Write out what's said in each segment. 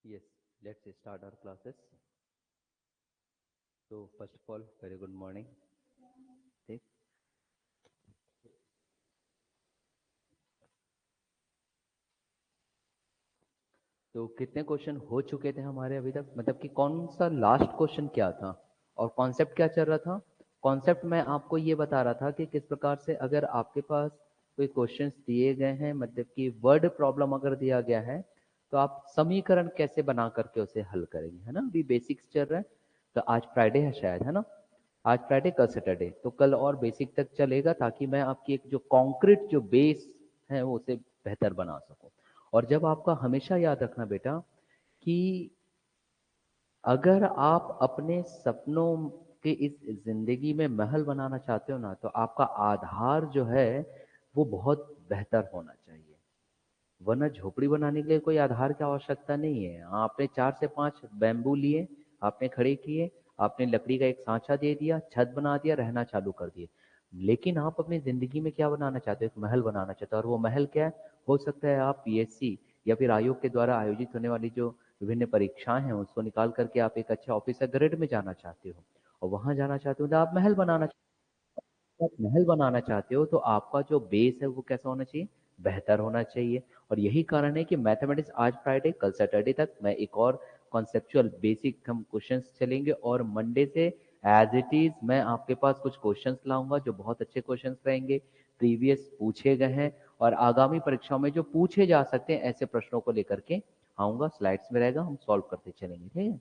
Yes, let's start our classes. So first of all, very good morning. ठीक। तो कितने question हो चुके थे हमारे अभी तक, मतलब कि कौन सा लास्ट क्वेश्चन क्या था और कॉन्सेप्ट क्या चल रहा था। कॉन्सेप्ट मैं आपको ये बता रहा था कि किस प्रकार से अगर आपके पास कोई क्वेश्चंस दिए गए हैं, मतलब कि वर्ड प्रॉब्लम अगर दिया गया है, तो आप समीकरण कैसे बना करके उसे हल करेंगे, है ना। अभी बेसिक्स चल रहा है, तो आज फ्राइडे है शायद, है ना। आज फ्राइडे, कल सैटरडे, तो कल और बेसिक तक चलेगा, ताकि मैं आपकी एक जो कॉन्क्रीट जो बेस है वो उसे बेहतर बना सकूं। और जब आपका हमेशा याद रखना बेटा कि अगर आप अपने सपनों के इस जिंदगी में महल बनाना चाहते हो ना, तो आपका आधार जो है वो बहुत बेहतर होना चाहिए। वरना झोपड़ी बनाने के लिए कोई आधार की आवश्यकता नहीं है। आपने 4 से 5 बैम्बू लिए, आपने खड़े किए, आपने लकड़ी का एक सांचा दे दिया, छत बना दिया, रहना चालू कर दिए। लेकिन आप अपनी जिंदगी में क्या बनाना चाहते हो? एक महल बनाना चाहते हो। और वो महल क्या है? हो सकता है आप पीएससी या फिर आयोग के द्वारा आयोजित होने वाली जो विभिन्न परीक्षाएं हैं उसको निकाल करके आप एक अच्छे ऑफिसर ग्रेड में जाना चाहते हो, और वहां जाना चाहते हो, तो आप महल बनाना, आप महल बनाना चाहते हो, तो आपका जो बेस है वो कैसा होना चाहिए? बेहतर होना चाहिए। और यही कारण है कि मैथमेटिक्स आज फ्राइडे, कल सैटरडे तक मैं एक और कॉन्सेप्चुअल बेसिक हम क्वेश्चंस चलेंगे, और मंडे से एज इट इज मैं आपके पास कुछ क्वेश्चंस लाऊंगा जो बहुत अच्छे क्वेश्चंस रहेंगे, प्रीवियस पूछे गए हैं और आगामी परीक्षाओं में जो पूछे जा सकते हैं ऐसे प्रश्नों को लेकर के आऊंगा। स्लाइड्स में रहेगा, हम सॉल्व करते चलेंगे, ठीक है।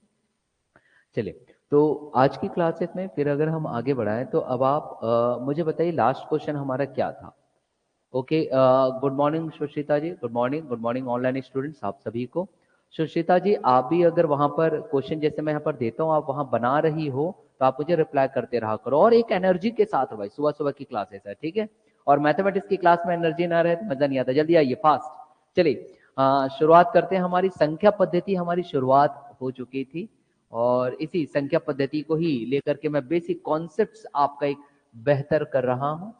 चलिए, तो आज की क्लासेस में फिर अगर हम आगे बढ़ाएं, तो अब आप मुझे बताइए लास्ट क्वेश्चन हमारा क्या था। Okay, good morning Sushrita ji, good morning, good morning online students आप सभी को। सुश्रिता जी, आप भी अगर वहां पर क्वेश्चन जैसे मैं यहाँ पर देता हूँ आप वहां बना रही हो, तो आप मुझे रिप्लाई करते रहा करो, और एक एनर्जी के साथ हो भाई, सुबह सुबह की क्लासेस है, ठीक है। और मैथमेटिक्स की क्लास में एनर्जी ना रहे तो मजा नहीं आता। जल्दी आइए, फास्ट। चलिए, शुरुआत करते हैं। हमारी संख्या पद्धति हमारी शुरुआत हो चुकी थी, और इसी संख्या पद्धति को ही लेकर के मैं बेसिक कॉन्सेप्ट्स आपका एक बेहतर कर रहा हूं।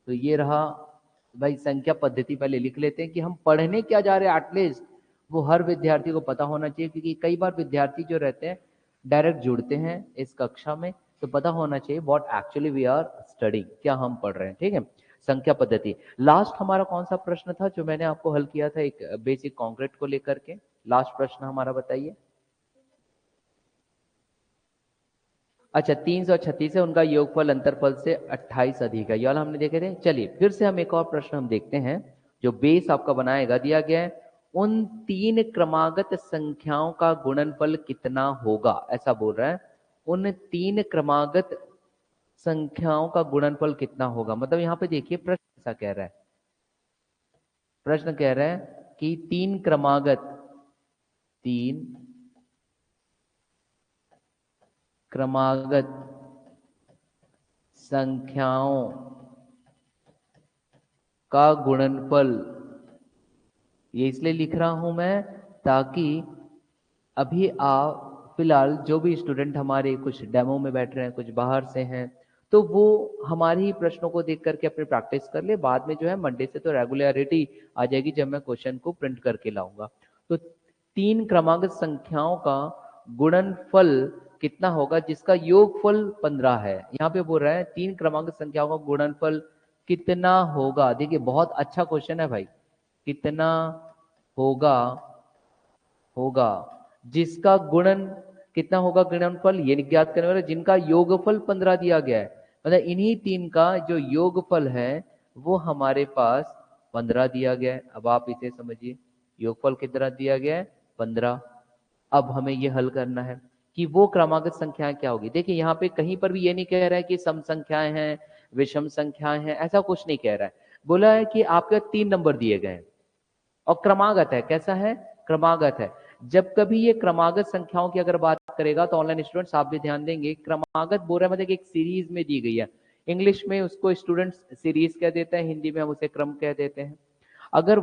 तो ये रहा भाई संख्या पद्धति। पहले लिख लेते हैं कि हम पढ़ने क्या जा रहे हैं, एटलीस्ट वो हर विद्यार्थी को पता होना चाहिए, क्योंकि कई बार विद्यार्थी जो रहते हैं डायरेक्ट जुड़ते हैं इस कक्षा में, तो पता होना चाहिए what actually we are studying, क्या हम पढ़ रहे हैं, ठीक है। संख्या पद्धति लास्ट हमारा कौन सा प्रश्न था जो मैंने आपको हल किया था एक बेसिक कॉन्क्रीट को लेकर के? लास्ट प्रश्न हमारा बताइए। अच्छा, 336 है, उनका योगफल अंतरफल से 28 अधिक है, ये वाला हमने देखे थे। चलिए फिर से हम एक और प्रश्न हम देखते हैं जो बेस आपका बनाएगा। दिया गया है उन 3 क्रमागत संख्याओं का गुणनफल कितना होगा, ऐसा बोल रहा है। उन 3 क्रमागत संख्याओं का गुणनफल कितना होगा, मतलब यहाँ पे देखिए प्रश्न ऐसा कह रहा है, प्रश्न कह रहा है कि 3 क्रमागत संख्याओं का गुणनफल, ये इसलिए लिख रहा हूं मैं ताकि अभी आप फिलहाल जो भी स्टूडेंट हमारे कुछ डेमो में बैठ रहे हैं, कुछ बाहर से हैं, तो वो हमारे ही प्रश्नों को देख करके अपनी प्रैक्टिस कर ले। बाद में जो है मंडे से तो रेगुलरिटी आ जाएगी जब मैं क्वेश्चन को प्रिंट करके लाऊंगा। तो 3 क्रमागत संख्याओं का गुणनफल कितना होगा जिसका योगफल 15 है। यहाँ पे बोल रहा है 3 क्रमागत संख्याओं का गुणनफल कितना होगा। देखिए बहुत अच्छा क्वेश्चन है भाई। कितना होगा, होगा जिसका गुणन कितना होगा, गुणनफल ये ज्ञात करने वाला जिनका योगफल 15 दिया गया है, मतलब इन्हीं 3 का जो योगफल है वो हमारे पास 15 दिया गया है। अब आप इसे समझिए, योगफल कितना दिया गया है? 15। अब हमें ये हल करना है कि वो क्रमागत संख्याएं क्या होगी। देखिए यहाँ पे कहीं पर भी ये नहीं कह रहा है कि सम संख्याएं हैं, विषम संख्याएं हैं, ऐसा कुछ नहीं कह रहा है। बोला है कि आपके 3 नंबर दिए गए हैं और क्रमागत है। कैसा है? क्रमागत है। जब कभी ये क्रमागत संख्याओं की अगर बात करेगा तो ऑनलाइन स्टूडेंट्स आप भी ध्यान देंगे, क्रमागत बोल रहे मतलब एक सीरीज में दी गई है। इंग्लिश में उसको स्टूडेंट्स सीरीज कह देते हैं, हिंदी में हम उसे क्रम कह देते हैं। अगर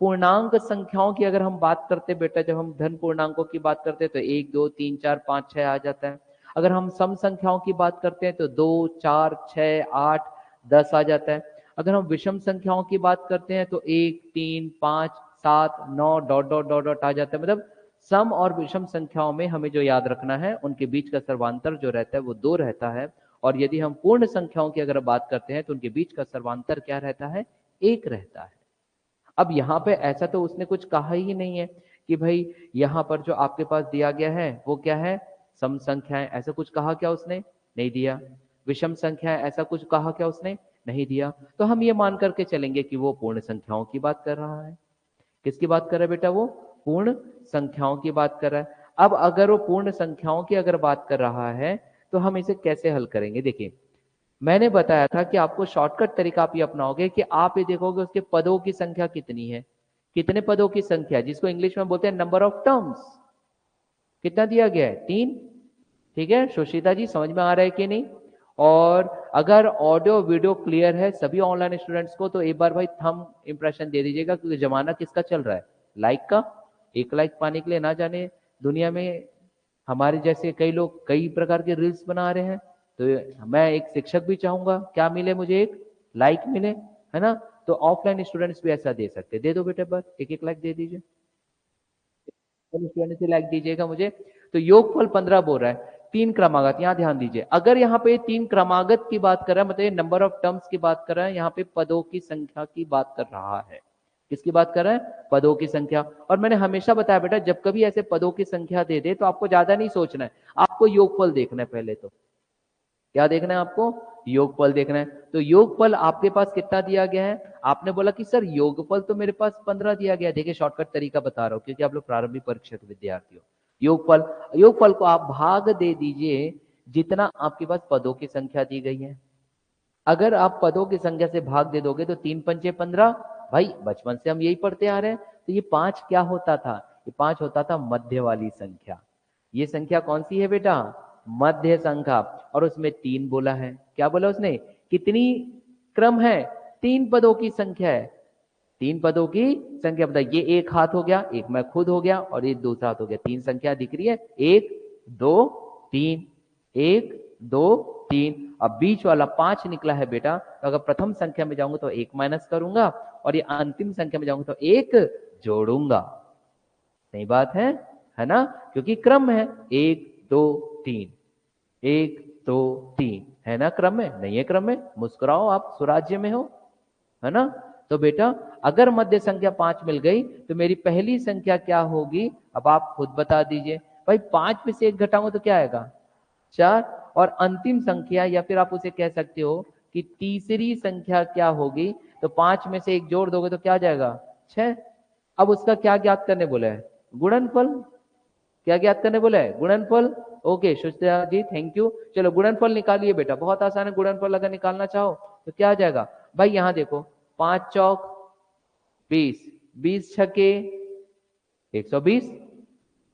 पूर्णांक संख्याओं की अगर हम बात करते बेटा, जब हम धन पूर्णांकों की बात करते हैं तो 1 2 3 4 5 6 आ जाता है। अगर हम सम संख्याओं की बात करते हैं तो 2 4 6 8 10 आ जाता है। अगर हम विषम संख्याओं की बात करते हैं तो 1 3 5 7 9 डॉट डॉट डॉट डॉट आ जाता है। मतलब सम और विषम संख्याओं में हमें जो याद रखना है, उनके बीच का सर्वांतर जो रहता है वो 2 रहता है, और यदि हम पूर्ण संख्याओं की अगर बात करते हैं तो उनके बीच का सर्वांतर क्या रहता है, 1 रहता है। अब यहाँ पे ऐसा तो उसने कुछ कहा ही नहीं है कि भाई यहाँ पर जो आपके पास दिया गया है वो क्या है, सम संख्याएं, ऐसा कुछ कहा क्या उसने, नहीं दिया। विषम संख्याएं, ऐसा कुछ कहा क्या उसने, नहीं दिया। तो हम ये मान करके चलेंगे कि वो पूर्ण संख्याओं की बात कर रहा है। किसकी बात कर रहा है बेटा, वो पूर्ण संख्याओं की बात कर रहा है। अब अगर वो पूर्ण संख्याओं की अगर बात कर रहा है तो हम इसे कैसे हल करेंगे। देखिए, मैंने बताया था कि आपको शॉर्टकट तरीका आप ये अपनाओगे कि आप ये देखोगे उसके पदों की संख्या कितनी है, कितने पदों की संख्या, जिसको इंग्लिश में बोलते हैं नंबर ऑफ टर्म्स, कितना दिया गया है, 3। ठीक है सुशीता जी, समझ में आ रहा है कि नहीं। और अगर ऑडियो वीडियो क्लियर है सभी ऑनलाइन स्टूडेंट्स को तो एक बार भाई थंब इंप्रेशन दे दीजिएगा, क्योंकि जमाना किसका चल रहा है, लाइक का। एक लाइक पाने के लिए ना जाने दुनिया में हमारे जैसे कई लोग कई प्रकार के रील्स बना रहे हैं। तो मैं एक शिक्षक भी चाहूंगा क्या मिले मुझे, एक लाइक मिले, है ना। तो ऑफलाइन स्टूडेंट्स भी ऐसा दे सकते, दे दो बेटे, बस एक एक लाइक दे दीजिए, स्टूडेंट से लाइक दीजिएगा मुझे। तो योगफल 15 बोल रहा है, 3 क्रमागत, यहाँ ध्यान दीजिए। अगर यहाँ पे 3 क्रमागत की बात कर रहा है, मतलब नंबर ऑफ टर्म्स की बात कर रहा है, यहाँ पे पदों की संख्या की बात कर रहा है। किसकी बात कर रहा है, पदों की संख्या। और मैंने हमेशा बताया बेटा, जब कभी ऐसे पदों की संख्या दे दे तो आपको ज्यादा नहीं सोचना है, आपको योगफल देखना है पहले। तो क्या देखना है आपको, योगफल देखना है। तो योगफल आपके पास कितना दिया गया है, आपने बोला कि सर योगफल तो मेरे पास 15 दिया गया। देखिए शॉर्टकट तरीका बता रहा हूं, क्योंकि आप लोग प्रारंभिक परीक्षा के विद्यार्थी हो। योगफल को आप भाग दे दीजिए जितना आपके पास पदों की संख्या दी गई है। अगर आप पदों की संख्या से भाग दे दोगे तो 3 पंचे 15, भाई बचपन से हम यही पढ़ते आ रहे हैं। तो ये 5 क्या होता था, ये 5 होता था मध्य वाली संख्या। ये संख्या कौन सी है बेटा, मध्य संख्या। और उसमें 3 बोला है, क्या बोला उसने, कितनी क्रम है, 3 पदों की संख्या है। 3 पदों की संख्या बताइए, ये एक हाथ हो गया, एक मैं खुद हो गया, और ये दूसरा हाथ हो गया। 3 संख्या दिख रही है, 1 2 3, 1 2 3। अब बीच वाला 5 निकला है बेटा, तो अगर प्रथम संख्या में जाऊंगा तो 1 माइनस करूंगा, और ये अंतिम संख्या में जाऊंगा तो 1 जोड़ूंगा। सही बात है ना, क्योंकि क्रम है 1 2 3, 1 2 3, है ना क्रम में, नहीं है क्रम में, मुस्कुराओ आप सुराज्य में हो, है ना। तो बेटा अगर मध्य संख्या 5 मिल गई तो मेरी पहली संख्या क्या होगी, अब आप खुद बता दीजिए। भाई 5 में से 1 घटाऊंगा तो क्या आएगा, 4। और अंतिम संख्या, या फिर आप उसे कह सकते हो कि तीसरी संख्या क्या होगी, तो 5 में से 1 जोड़ दोगे तो क्या आ जाएगा, 6। अब उसका क्या ज्ञात करने बोला है, गुणनफल। क्या ज्ञात करने बोला है, गुणनफल। Okay Suchita ji, thank you. चलो गुणनफल निकालिए बेटा, बहुत आसान है गुणनफल, अगर निकालना चाहो तो क्या आ जाएगा। भाई यहां देखो, 5 चौक 20, 20 छके 120,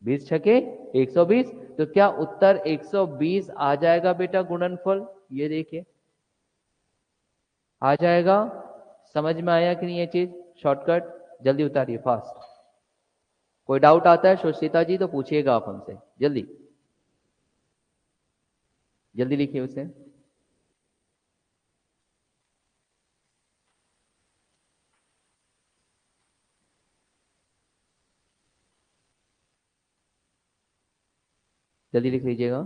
20 छके 120। तो क्या उत्तर 120 आ जाएगा बेटा गुणनफल, ये देखिए आ जाएगा। समझ में आया कि नहीं ये चीज, शॉर्टकट, जल्दी उतारिए फास्ट। कोई डाउट आता है सुशीता जी तो पूछिएगा आप हमसे, जल्दी जल्दी लिखिए उसे। जल्दी लिख लीजिएगा।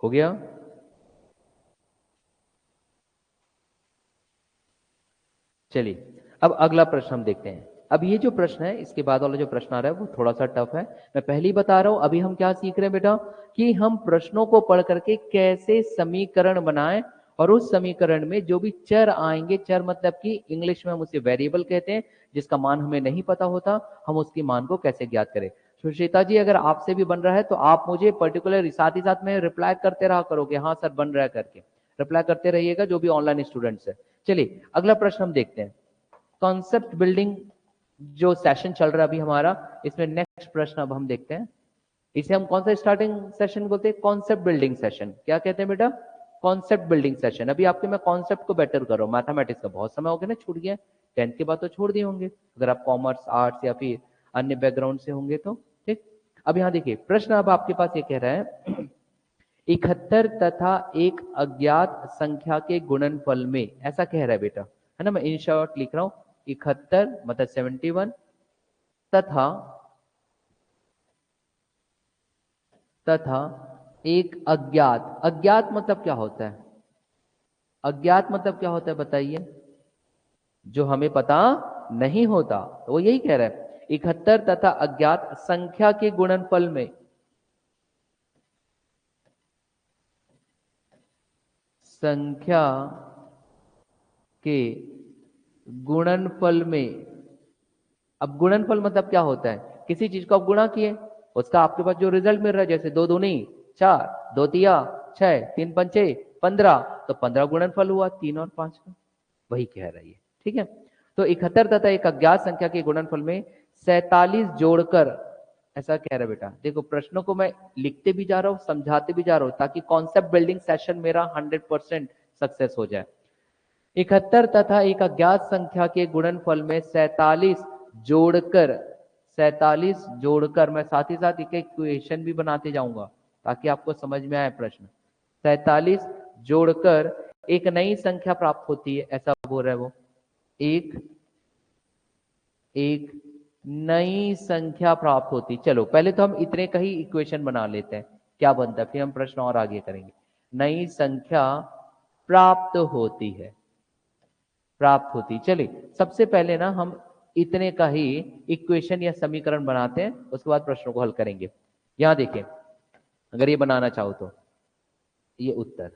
हो गया। चलिए अब अगला प्रश्न हम देखते हैं। अब ये जो प्रश्न है, इसके बाद वाला जो प्रश्न आ रहा है वो थोड़ा सा टफ है, मैं पहले ही बता रहा हूं। अभी हम क्या सीख रहे हैं बेटा, कि हम प्रश्नों को पढ़ करके कैसे समीकरण बनाएं, और उस समीकरण में जो भी चर आएंगे, चर मतलब कि इंग्लिश में हम उसे वेरिएबल कहते हैं, जिसका मान हमें नहीं पता होता, हम उसके मान को कैसे ज्ञात करें। सुश्रिता जी अगर आपसे भी बन रहा है तो आप मुझे पर्टिकुलर साथ ही साथ में रिप्लाई करते रहा करोगे, हाँ सर बन रहा है करके रिप्लाई करते रहिएगा, जो भी ऑनलाइन स्टूडेंट्स है। चलिए अगला प्रश्न हम देखते हैं। कॉन्सेप्ट बिल्डिंग जो सेशन चल रहा है अभी हमारा, इसमें नेक्स्ट प्रश्न अब हम देखते हैं। इसे हम कौन सा स्टार्टिंग सेशन बोलते हैं, कॉन्सेप्ट बिल्डिंग सेशन। क्या कहते हैं बेटा, कॉन्सेप्ट बिल्डिंग सेशन। अभी आपके मैं कॉन्सेप्ट को बेटर कर रहा हूं, मैथमेटिक्स का बहुत समय हो गया ना, छूट गया, 10th के बाद तो छोड़ दिए होंगे, अगर आप कॉमर्स आर्ट्स या फिर अन्य बैकग्राउंड से होंगे तो। ठीक, अब यहाँ देखिए प्रश्न अब आपके पास ये कह रहा है 71 तथा एक अज्ञात संख्या के गुणनफल में, ऐसा कह रहा है बेटा, है ना। मैं इन शॉर्ट लिख रहा हूं, 71 मतलब 71 तथा एक अज्ञात, अज्ञात मतलब क्या होता है, अज्ञात मतलब क्या होता है बताइए, जो हमें पता नहीं होता। तो वो यही कह रहा है, 71 तथा अज्ञात संख्या के गुणनफल में, संख्या के गुणनफल में। अब गुणनफल मतलब क्या होता है, किसी चीज को आप गुणा किए, उसका आपके पास जो रिजल्ट मिल रहा है, जैसे 2 दूनी 4, 2 तिया 6, 3 पंचे 15, तो 15 गुणनफल हुआ 3 और 5 का, वही कह रहा है ये, ठीक है। तो 71 तथा एक अज्ञात संख्या के गुणनफल में 47 जोड़कर, ऐसा कह रहा है बेटा। देखो प्रश्नों को मैं लिखते भी जा रहा हूं, समझाते भी जा रहा हूं, ताकि कॉन्सेप्ट बिल्डिंग सेशन मेरा 100% सक्सेस हो जाए। 71 तथा एक अज्ञात संख्या के गुणनफल में 47 जोड़कर, 47 जोड़कर, मैं साथ ही साथ एक इक्वेशन भी बनाते जाऊंगा ताकि आपको समझ में आए प्रश्न। 47 जोड़कर एक नई संख्या प्राप्त होती है, ऐसा बोल रहा है वो। एक नई संख्या प्राप्त होती। चलो पहले तो हम इतने का ही इक्वेशन बना लेते हैं, क्या बनता है, फिर हम प्रश्न और आगे करेंगे। नई संख्या प्राप्त होती है, प्राप्त होती। चलिए सबसे पहले ना हम इतने का ही इक्वेशन या समीकरण बनाते हैं, उसके बाद प्रश्नों को हल करेंगे। यहां देखिए, अगर ये बनाना चाहो तो ये उत्तर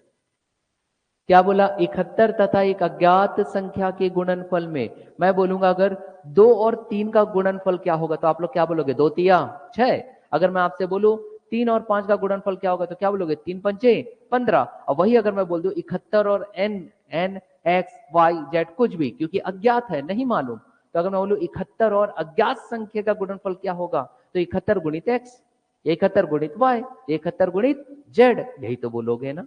क्या बोला, 71 तथा एक अज्ञात संख्या के गुणनफल में, मैं बोलूंगा अगर 2 और 3 का गुणनफल क्या होगा, तो आप लोग क्या बोलोगे, 2 तिया 6। अगर मैं आपसे बोलूं 3 और 5 का गुणनफल क्या होगा, तो क्या बोलोगे, 3 पंचे 15। और वही अगर मैं बोल दूं 71 और n x y z कुछ भी, क्योंकि अज्ञात है, नहीं मालूम, तो अगर मैं बोलूं 71 और अज्ञात संख्या का गुणनफल क्या होगा, तो 71 गुणित x, 71 गुणित y, 71 गुणित z, यही तो बोलोगे ना,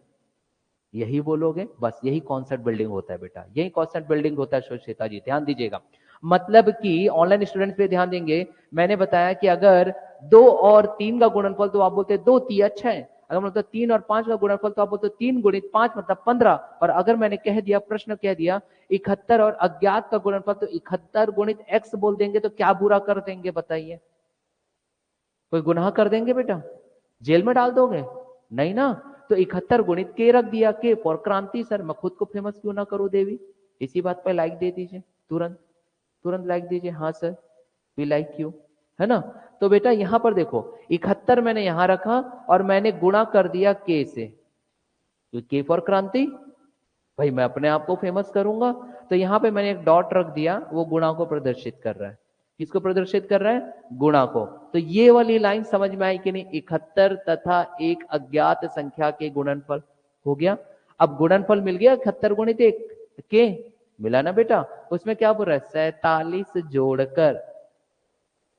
यही बोलोगे। बस यही कॉन्सेप्ट बिल्डिंग होता है बेटा, यही कॉन्सेप्ट बिल्डिंग होता है श्वेता जी, ध्यान दीजिएगा। मतलब कि ऑनलाइन स्टूडेंट्स पे ध्यान देंगे, मैंने बताया कि अगर 2 और 3 का गुणनफल, तो आप बोलते 2 तिया 6। अगर मतलब 3 और 5 का गुणनफल, तो आप बोलते 3 गुणित 5 मतलब 15। और अगर मैंने कह दिया, प्रश्न कह दिया 71 और अज्ञात का गुणनफल, तो 71 गुणित x बोल देंगे, तो क्या बुरा कर देंगे बताइए, कोई गुनाह कर देंगे बेटा, जेल में डाल दोगे, नहीं ना। तो 71 गुणित के रख दिया, के फॉर क्रांति। सर मैं खुद को फेमस क्यों ना करूं देवी, इसी बात पर लाइक दे दीजिए, तुरंत तुरंत लाइक दीजिए, हाँ सर वी लाइक यू, है ना। तो बेटा यहां पर देखो, 71 मैंने यहां रखा और मैंने गुणा कर दिया के से, तो के फॉर क्रांति, भाई मैं अपने आप को फेमस करूंगा। तो यहां पे मैंने एक डॉट रख दिया, वो गुणा को प्रदर्शित कर रहा है, किसको प्रदर्शित कर रहा है, गुणा को। तो ये वाली लाइन समझ में आई कि नहीं, 71 तथा एक अज्ञात संख्या के गुणनफल हो गया। अब गुणनफल मिल गया 71 गुणित 1 के, मिला ना बेटा। उसमें क्या बोल रहा है, 47 जोड़कर,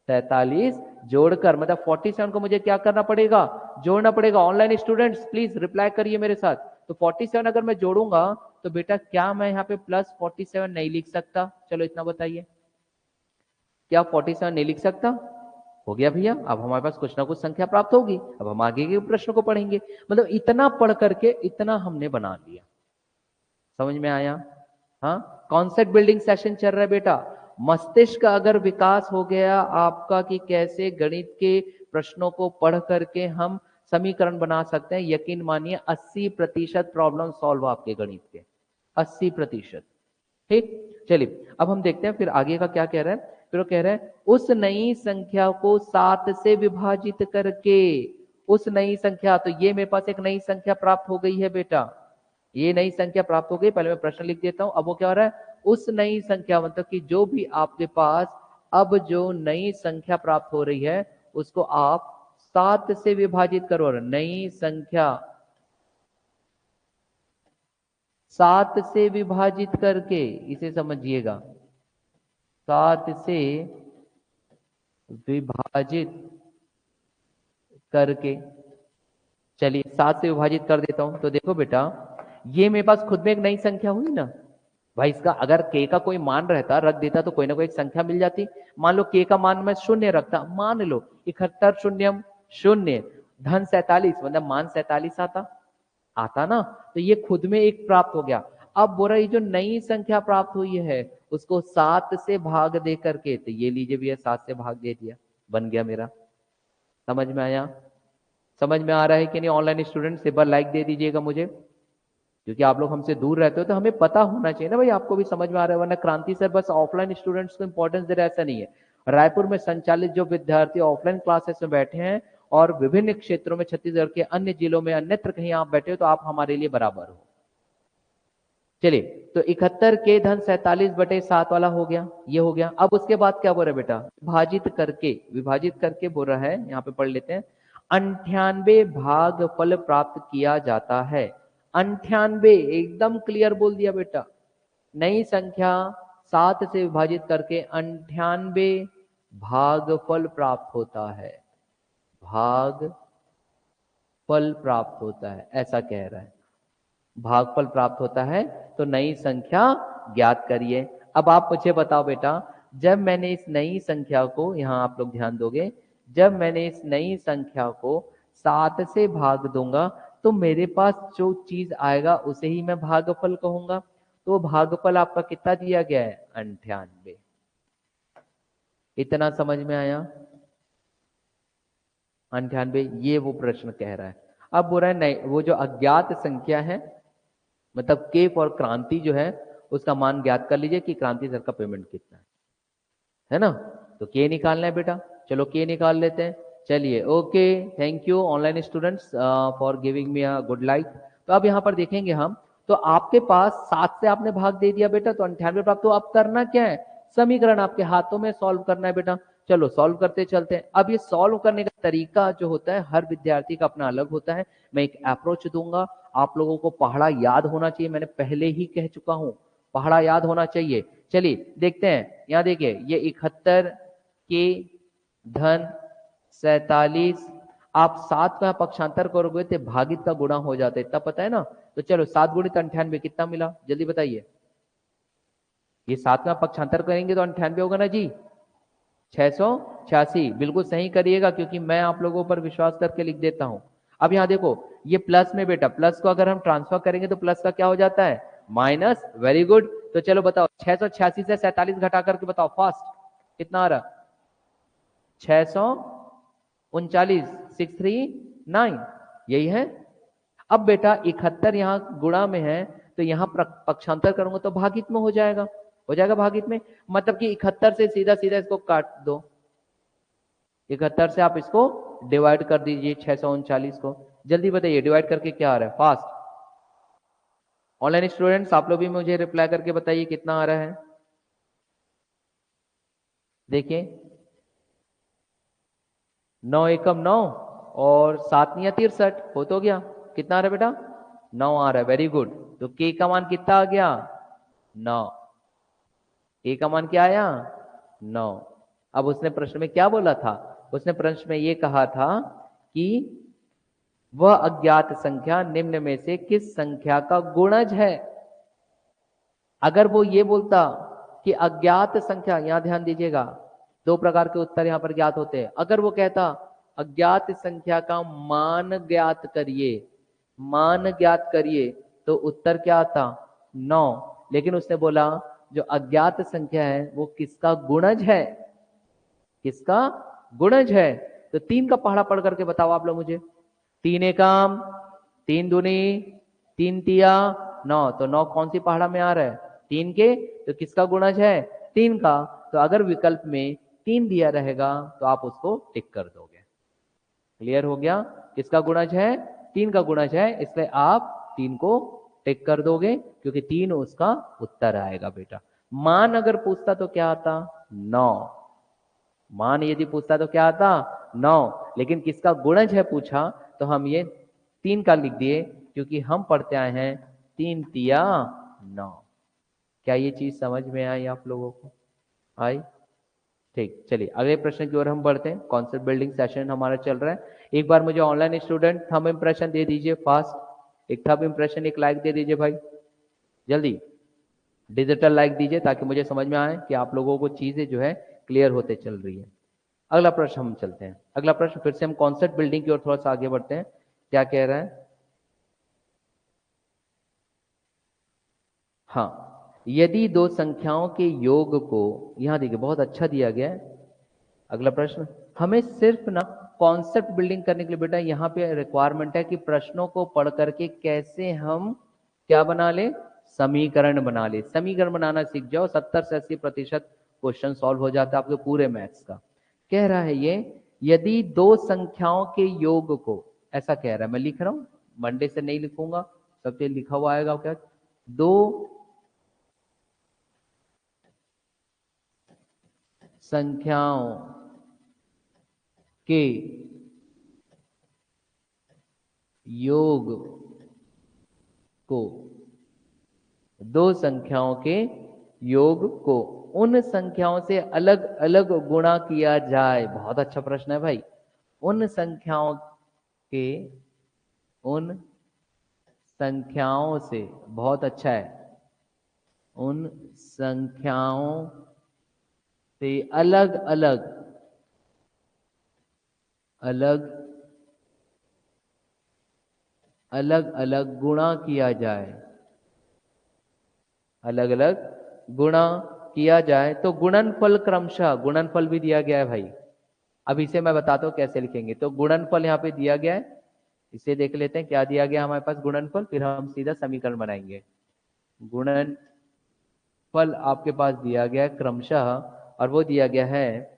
47 जोड़कर, मतलब 47 को मुझे क्या करना पड़ेगा, जोड़ना पड़ेगा। ऑनलाइन स्टूडेंट्स प्लीज रिप्लाई करिए मेरे साथ। तो 47 अगर मैं जोड़ूंगा, तो बेटा क्या मैं यहाँ पे प्लस 47 नहीं लिख सकता, चलो इतना बताइए, क्या 47 नहीं लिख सकता, हो गया भैया। अब हमारे पास कुछ ना कुछ संख्या प्राप्त होगी, अब हम आगे के प्रश्न को पढ़ेंगे। मतलब इतना पढ़ करके इतना हमने बना लिया, समझ में आया। हाँ, कॉन्सेप्ट बिल्डिंग सेशन चल रहा है बेटा। मस्तिष्क का अगर विकास हो गया आपका कि कैसे गणित के प्रश्नों को पढ़ करके हम समीकरण बना सकते हैं, यकीन मानिए 80% प्रॉब्लम सॉल्व आपके गणित के, 80%। ठीक, चलिए अब हम देखते हैं फिर आगे का क्या कह रहा है। फिर वो कह रहा है उस नई संख्या को 7 से विभाजित करके, उस नई संख्या, तो ये मेरे पास एक नई संख्या प्राप्त हो गई है बेटा, ये नई संख्या प्राप्त हो गई। पहले मैं प्रश्न लिख देता हूं। अब वो क्या हो रहा है, उस नई संख्या मतलब कि जो भी आपके पास अब जो नई संख्या प्राप्त हो रही है, उसको आप 7 से विभाजित करो। नई संख्या 7 से विभाजित करके, इसे समझिएगा, 7 से विभाजित करके, चलिए 7 से विभाजित कर देता हूं। तो देखो बेटा, ये मेरे पास खुद में एक नई संख्या हुई ना भाई। इसका अगर के का कोई मान रहता, रख देता, तो कोई ना कोई एक संख्या मिल जाती। मान लो के का मान मैं 0 रखता, मान लो 71 शून्यम 0, धन 47 मतलब मान 47 आता ना, तो ये खुद में एक प्राप्त हो गया। अब बोल रहा ये जो नई संख्या प्राप्त हुई है उसको 7 से भाग दे करके, तो ये लीजिए भैया 7 से भाग दे दिया, बन गया मेरा। समझ में आया? समझ में आ रहा है कि नहीं? ऑनलाइन स्टूडेंट्स एक बार लाइक दे दीजिएगा मुझे, क्योंकि आप लोग हमसे दूर रहते हो तो हमें पता होना चाहिए ना भाई आपको भी समझ में आ रहा है, वरना क्रांति सर बस ऑफलाइन स्टूडेंट्स को इंपॉर्टेंस दे रहे, ऐसा नहीं है। रायपुर में संचालित जो विद्यार्थी ऑफलाइन क्लासेस में बैठे हैं और विभिन्न क्षेत्रों में छत्तीसगढ़ के अन्य जिलों में अन्यत्र कहीं आप बैठे हो, तो आप हमारे लिए बराबर हो। चलिए, तो 71 के धन 47/7 वाला हो गया, ये हो गया। अब उसके बाद क्या बोल रहा है बेटा? विभाजित करके बोल रहा है, यहाँ पे पढ़ लेते हैं। 98 भाग फल प्राप्त किया जाता है। 98 एकदम क्लियर बोल दिया बेटा। नई संख्या 7 से विभाजित करके 98 भाग फल प्राप्त होता है। भाग फल प्राप्त होता है, ऐसा कह रहा है। भागफल प्राप्त होता है, तो नई संख्या ज्ञात करिए। अब आप मुझे बताओ बेटा, जब मैंने इस नई संख्या को, यहां आप लोग ध्यान दोगे, जब मैंने इस नई संख्या को 7 से भाग दूंगा तो मेरे पास जो चीज आएगा उसे ही मैं भागफल कहूंगा। तो भागफल आपका कितना दिया गया है? 98। इतना समझ में आया? 98, ये वो प्रश्न कह रहा है। अब बोल रहा है नहीं, वो जो अज्ञात संख्या है, मतलब के फॉर क्रांति जो है, उसका मान ज्ञात कर लीजिए कि क्रांति सर का पेमेंट कितना है ना? तो के निकालना है बेटा, चलो के निकाल लेते हैं। चलिए, okay, thank you online students for giving me a good like. तो अब यहाँ पर देखेंगे हम, तो आपके पास 7 से आपने भाग दे दिया बेटा, तो 98 प्राप्त। तो अब करना क्या है? समीकरण आपके हाथों में सॉल्व करना है बेटा। चलो सॉल्व करते चलते हैं। अब ये सॉल्व करने का तरीका जो होता है हर विद्यार्थी का अपना अलग होता है। मैं एक अप्रोच दूंगा, आप लोगों को पहाड़ा याद होना चाहिए, मैंने पहले ही कह चुका हूं, पहाड़ा याद होना चाहिए। चलिए देखते हैं, यहां देखिए, ये 71 के धन 47, आप 7 का पक्षांतर करोगे तो भागित का गुणा हो जाता है, इतना पता है ना? तो चलो 7 गुणित 98 कितना मिला, जल्दी बताइए। ये 7 का पक्षांतर करेंगे तो 98 होगा ना जी, 686। बिल्कुल सही करिएगा, क्योंकि मैं आप लोगों पर विश्वास करके लिख देता हूं। अब यहां देखो, ये प्लस में बेटा, प्लस को अगर हम ट्रांसफर करेंगे तो प्लस का क्या हो जाता है? माइनस। Very good. तो चलो बताओ, 686 से 47 घटा करके बताओ फास्ट, कितना आ रहा? 639, 639, यही है। अब बेटा 71 यहां गुणा में है, तो यहां पक्षांतर करूंगा तो भागित में हो जाएगा, भागित में। मतलब कि 71 से सीधा सीधा इसको काट दो, 71 से आप इसको डिवाइड कर दीजिए 639 को। जल्दी बताइए डिवाइड करके क्या आ रहा है फास्ट। ऑनलाइन स्टूडेंट्स आप लोग भी मुझे रिप्लाई करके बताइए कितना आ रहा है। देखिए, 9 एकम 9 और 7 या 63, हो तो गया। कितना आ रहा है बेटा? 9 आ रहा है, वेरी गुड। तो के का मान कितना आ गया? 9। ए का मान क्या आया? 9। अब उसने प्रश्न में क्या बोला था? उसने प्रश्न में ये कहा था कि वह अज्ञात संख्या निम्न में से किस संख्या का गुणज है। अगर वो ये बोलता कि अज्ञात संख्या, यहां ध्यान दीजिएगा, दो प्रकार के उत्तर यहां पर ज्ञात होते हैं। अगर वो कहता अज्ञात संख्या का मान ज्ञात करिए, मान ज्ञात करिए, तो उत्तर क्या आता? 9। लेकिन उसने बोला जो अज्ञात संख्या है वो किसका गुणज है, किसका गुणज है। तो 3 का पहाड़ा पढ़ करके बताओ आप लोग मुझे। 3 एकम, 3 दूनी, 3 तिया 9। तो 9 कौन सी पहाड़ा में आ रहा है? 3 के। तो किसका गुणज है? 3 का। तो अगर विकल्प में 3 दिया रहेगा तो आप उसको टिक कर दोगे। क्लियर हो गया? किसका गुणज है? 3 का गुणज है, इसलिए आप 3 को टिक कर दोगे, क्योंकि 3 उसका उत्तर आएगा बेटा। मान अगर पूछता तो क्या आता? 9। मान यदि पूछता तो क्या आता? 9। लेकिन किसका गुणज है पूछा, तो हम ये 3 का लिख दिए, क्योंकि हम पढ़ते आए हैं 3 तिया 9। क्या ये चीज समझ में आई आप लोगों को? आई? ठीक, चलिए अगले प्रश्न की ओर हम बढ़ते हैं। कॉन्सेप्ट बिल्डिंग सेशन हमारा चल रहा है। एक बार मुझे ऑनलाइन स्टूडेंट थंब इंप्रेशन दे दीजिए फास्ट, एक थंब इंप्रेशन, एक लाइक दे दीजिए भाई, जल्दी डिजिटल लाइक दीजिए, ताकि मुझे समझ में आए कि आप लोगों को चीजें जो है क्लियर होते चल रही है। अगला प्रश्न हम चलते हैं। अगला प्रश्न फिर से हम कॉन्सेप्ट बिल्डिंग की ओर थोड़ा सा आगे बढ़ते हैं। क्या कह रहा है? हाँ, यदि दो संख्याओं के योग को, यहां देखिए बहुत अच्छा दिया गया है। अगला प्रश्न, हमें सिर्फ ना कॉन्सेप्ट बिल्डिंग करने के लिए बेटा यहाँ पे रिक्वायरमेंट है कि प्रश्नों को पढ़ करके कैसे हम क्या बना ले, समीकरण बना ले। समीकरण बनाना सीख जाओ, 70 से 80% क्वेश्चन सॉल्व हो जाता है आपके पूरे मैथ्स का। कह रहा है ये, यदि दो संख्याओं के योग को, ऐसा कह रहा है, मैं लिख रहा हूं, मंडे से नहीं लिखूंगा, सब चीज लिखा हुआ आएगा क्या। दो संख्याओं के योग को, दो संख्याओं के योग को उन संख्याओं से अलग अलग गुणा किया जाए। बहुत अच्छा प्रश्न है भाई। उन संख्याओं के, उन संख्याओं से, बहुत अच्छा है, उन संख्याओं से अलग अलग, अलग अलग अलग गुणा किया जाए, अलग अलग गुणा किया जाए। तो गुणनफल क्रमशः, गुणनफल भी दिया गया है भाई। अब इसे मैं बताता हूं कैसे लिखेंगे। तो गुणनफल यहाँ पे दिया गया है, इसे देख लेते हैं क्या दिया गया हमारे पास गुणनफल, फिर हम सीधा समीकरण बनाएंगे। गुणनफल आपके पास दिया गया है क्रमशः, और वो दिया गया है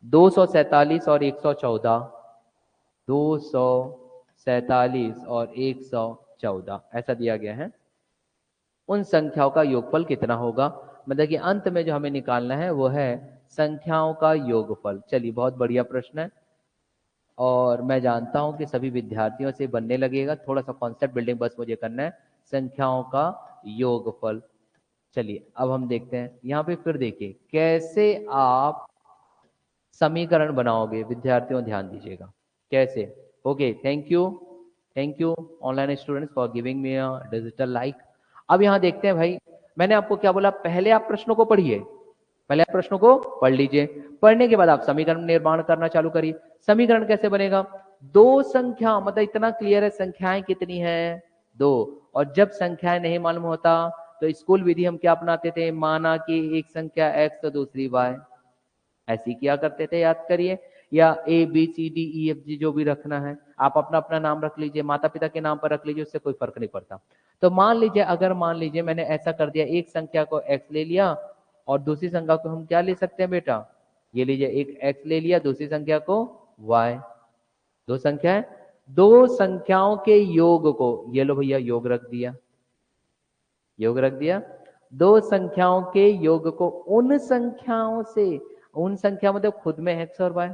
247 और 114, 247 और 114 ऐसा दिया गया है। उन संख्याओं का योगफल कितना होगा, मतलब कि अंत में जो हमें निकालना है वो है संख्याओं का योगफल। चलिए, बहुत बढ़िया प्रश्न है और मैं जानता हूं कि सभी विद्यार्थियों से बनने लगेगा। थोड़ा सा कॉन्सेप्ट बिल्डिंग बस मुझे करना है, संख्याओं का योगफल। चलिए अब हम देखते हैं यहाँ पे, फिर देखिए कैसे आप समीकरण बनाओगे। विद्यार्थियों ध्यान दीजिएगा कैसे। Okay, thank you online students for giving me a digital like. अब यहाँ देखते हैं भाई, मैंने आपको क्या बोला, पहले आप प्रश्नों को पढ़िए, पहले आप प्रश्नों को पढ़ लीजिए, पढ़ने के बाद आप समीकरण निर्माण करना चालू करिए। समीकरण कैसे बनेगा, दो संख्या, मतलब इतना क्लियर है, संख्याएं कितनी है, दो। और जब संख्याएं नहीं मालूम होता तो स्कूल विधि हम क्या अपनाते थे, माना कि एक संख्या x तो दूसरी y, ऐसी किया करते थे, याद करिए। या A B C D E F G जो भी रखना है, आप अपना अपना नाम रख लीजिए, माता पिता के नाम पर रख लीजिए, उससे कोई फर्क नहीं पड़ता। तो मान लीजिए, अगर मान लीजिए मैंने ऐसा कर दिया, एक संख्या को x ले लिया और दूसरी संख्या को हम क्या ले सकते हैं बेटा, ये लीजिए, एक x ले लिया, दूसरी संख्या को y। दो संख्या है, दो संख्याओं के योग को, ये लो भैया योग रख दिया, योग रख दिया। दो संख्याओं के योग को उन संख्याओं से, उन संख्या मतलब खुद में x और y,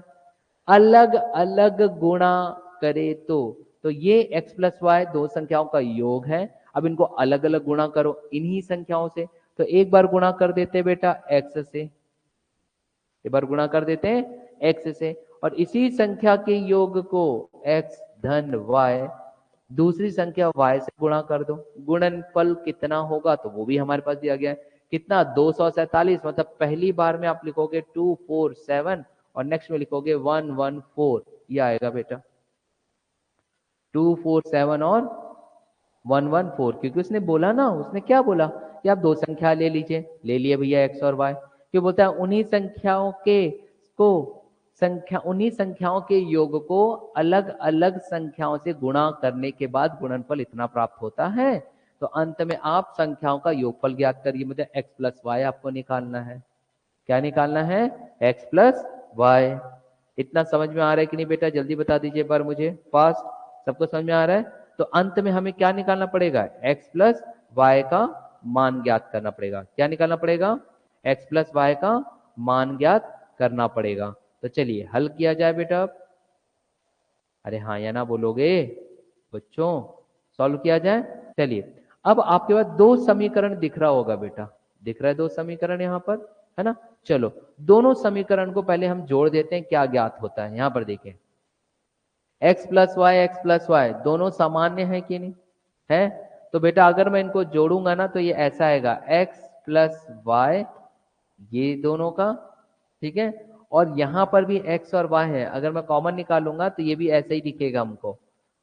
अलग अलग गुणा करे तो ये x प्लस वाई दो संख्याओं का योग है। अब इनको अलग अलग गुणा करो इन्हीं संख्याओं से, तो एक बार गुणा कर देते बेटा x से, एक बार गुणा कर देते हैं x से, और इसी संख्या के योग को x धन y दूसरी संख्या y से गुणा कर दो। गुणनफल कितना होगा तो वो भी हमारे पास दिया गया है, कितना, 247। मतलब पहली बार में आप लिखोगे 247 और नेक्स्ट में लिखोगे 114, ये आएगा बेटा 247 और 114। क्योंकि उसने बोला ना, उसने क्या बोला कि आप दो संख्या ले लीजिए, ले लिए भैया एक्स और वाई। क्यों बोलता है, उन्हीं संख्याओं के को, संख्या उन्हीं संख्याओं के योग को अलग अलग संख्याओं से गुणा करने के बाद गुणनफल इतना प्राप्त होता है। तो अंत में आप संख्याओं का योगफल ज्ञात करिए, मतलब एक्स प्लस वाई आपको निकालना है। क्या निकालना है, एक्स प्लस वाई। इतना समझ में आ रहा है कि नहीं बेटा, जल्दी बता दीजिए एक बार मुझे, फास्ट। सबको समझ में आ रहा है? तो अंत में हमें क्या निकालना पड़ेगा, एक्स प्लस वाई का मान ज्ञात करना पड़ेगा। क्या निकालना पड़ेगा, एक्स प्लस वाई का मान ज्ञात करना पड़ेगा। तो चलिए हल किया जाए बेटा। अरे हाँ या ना बोलोगे बच्चों, सॉल्व किया जाए। चलिए, अब आपके पास दो समीकरण दिख रहा होगा बेटा, दिख रहा है दो समीकरण यहाँ पर, है ना। चलो दोनों समीकरण को पहले हम जोड़ देते हैं, क्या ज्ञात होता है। यहां पर देखें, x प्लस वाई दोनों सामान्य है कि नहीं है। तो बेटा अगर मैं इनको जोड़ूंगा ना तो ये ऐसा आएगा x प्लस वाई, ये दोनों का, ठीक है। और यहाँ पर भी x और y है, अगर मैं कॉमन निकालूंगा तो ये भी ऐसे ही दिखेगा हमको।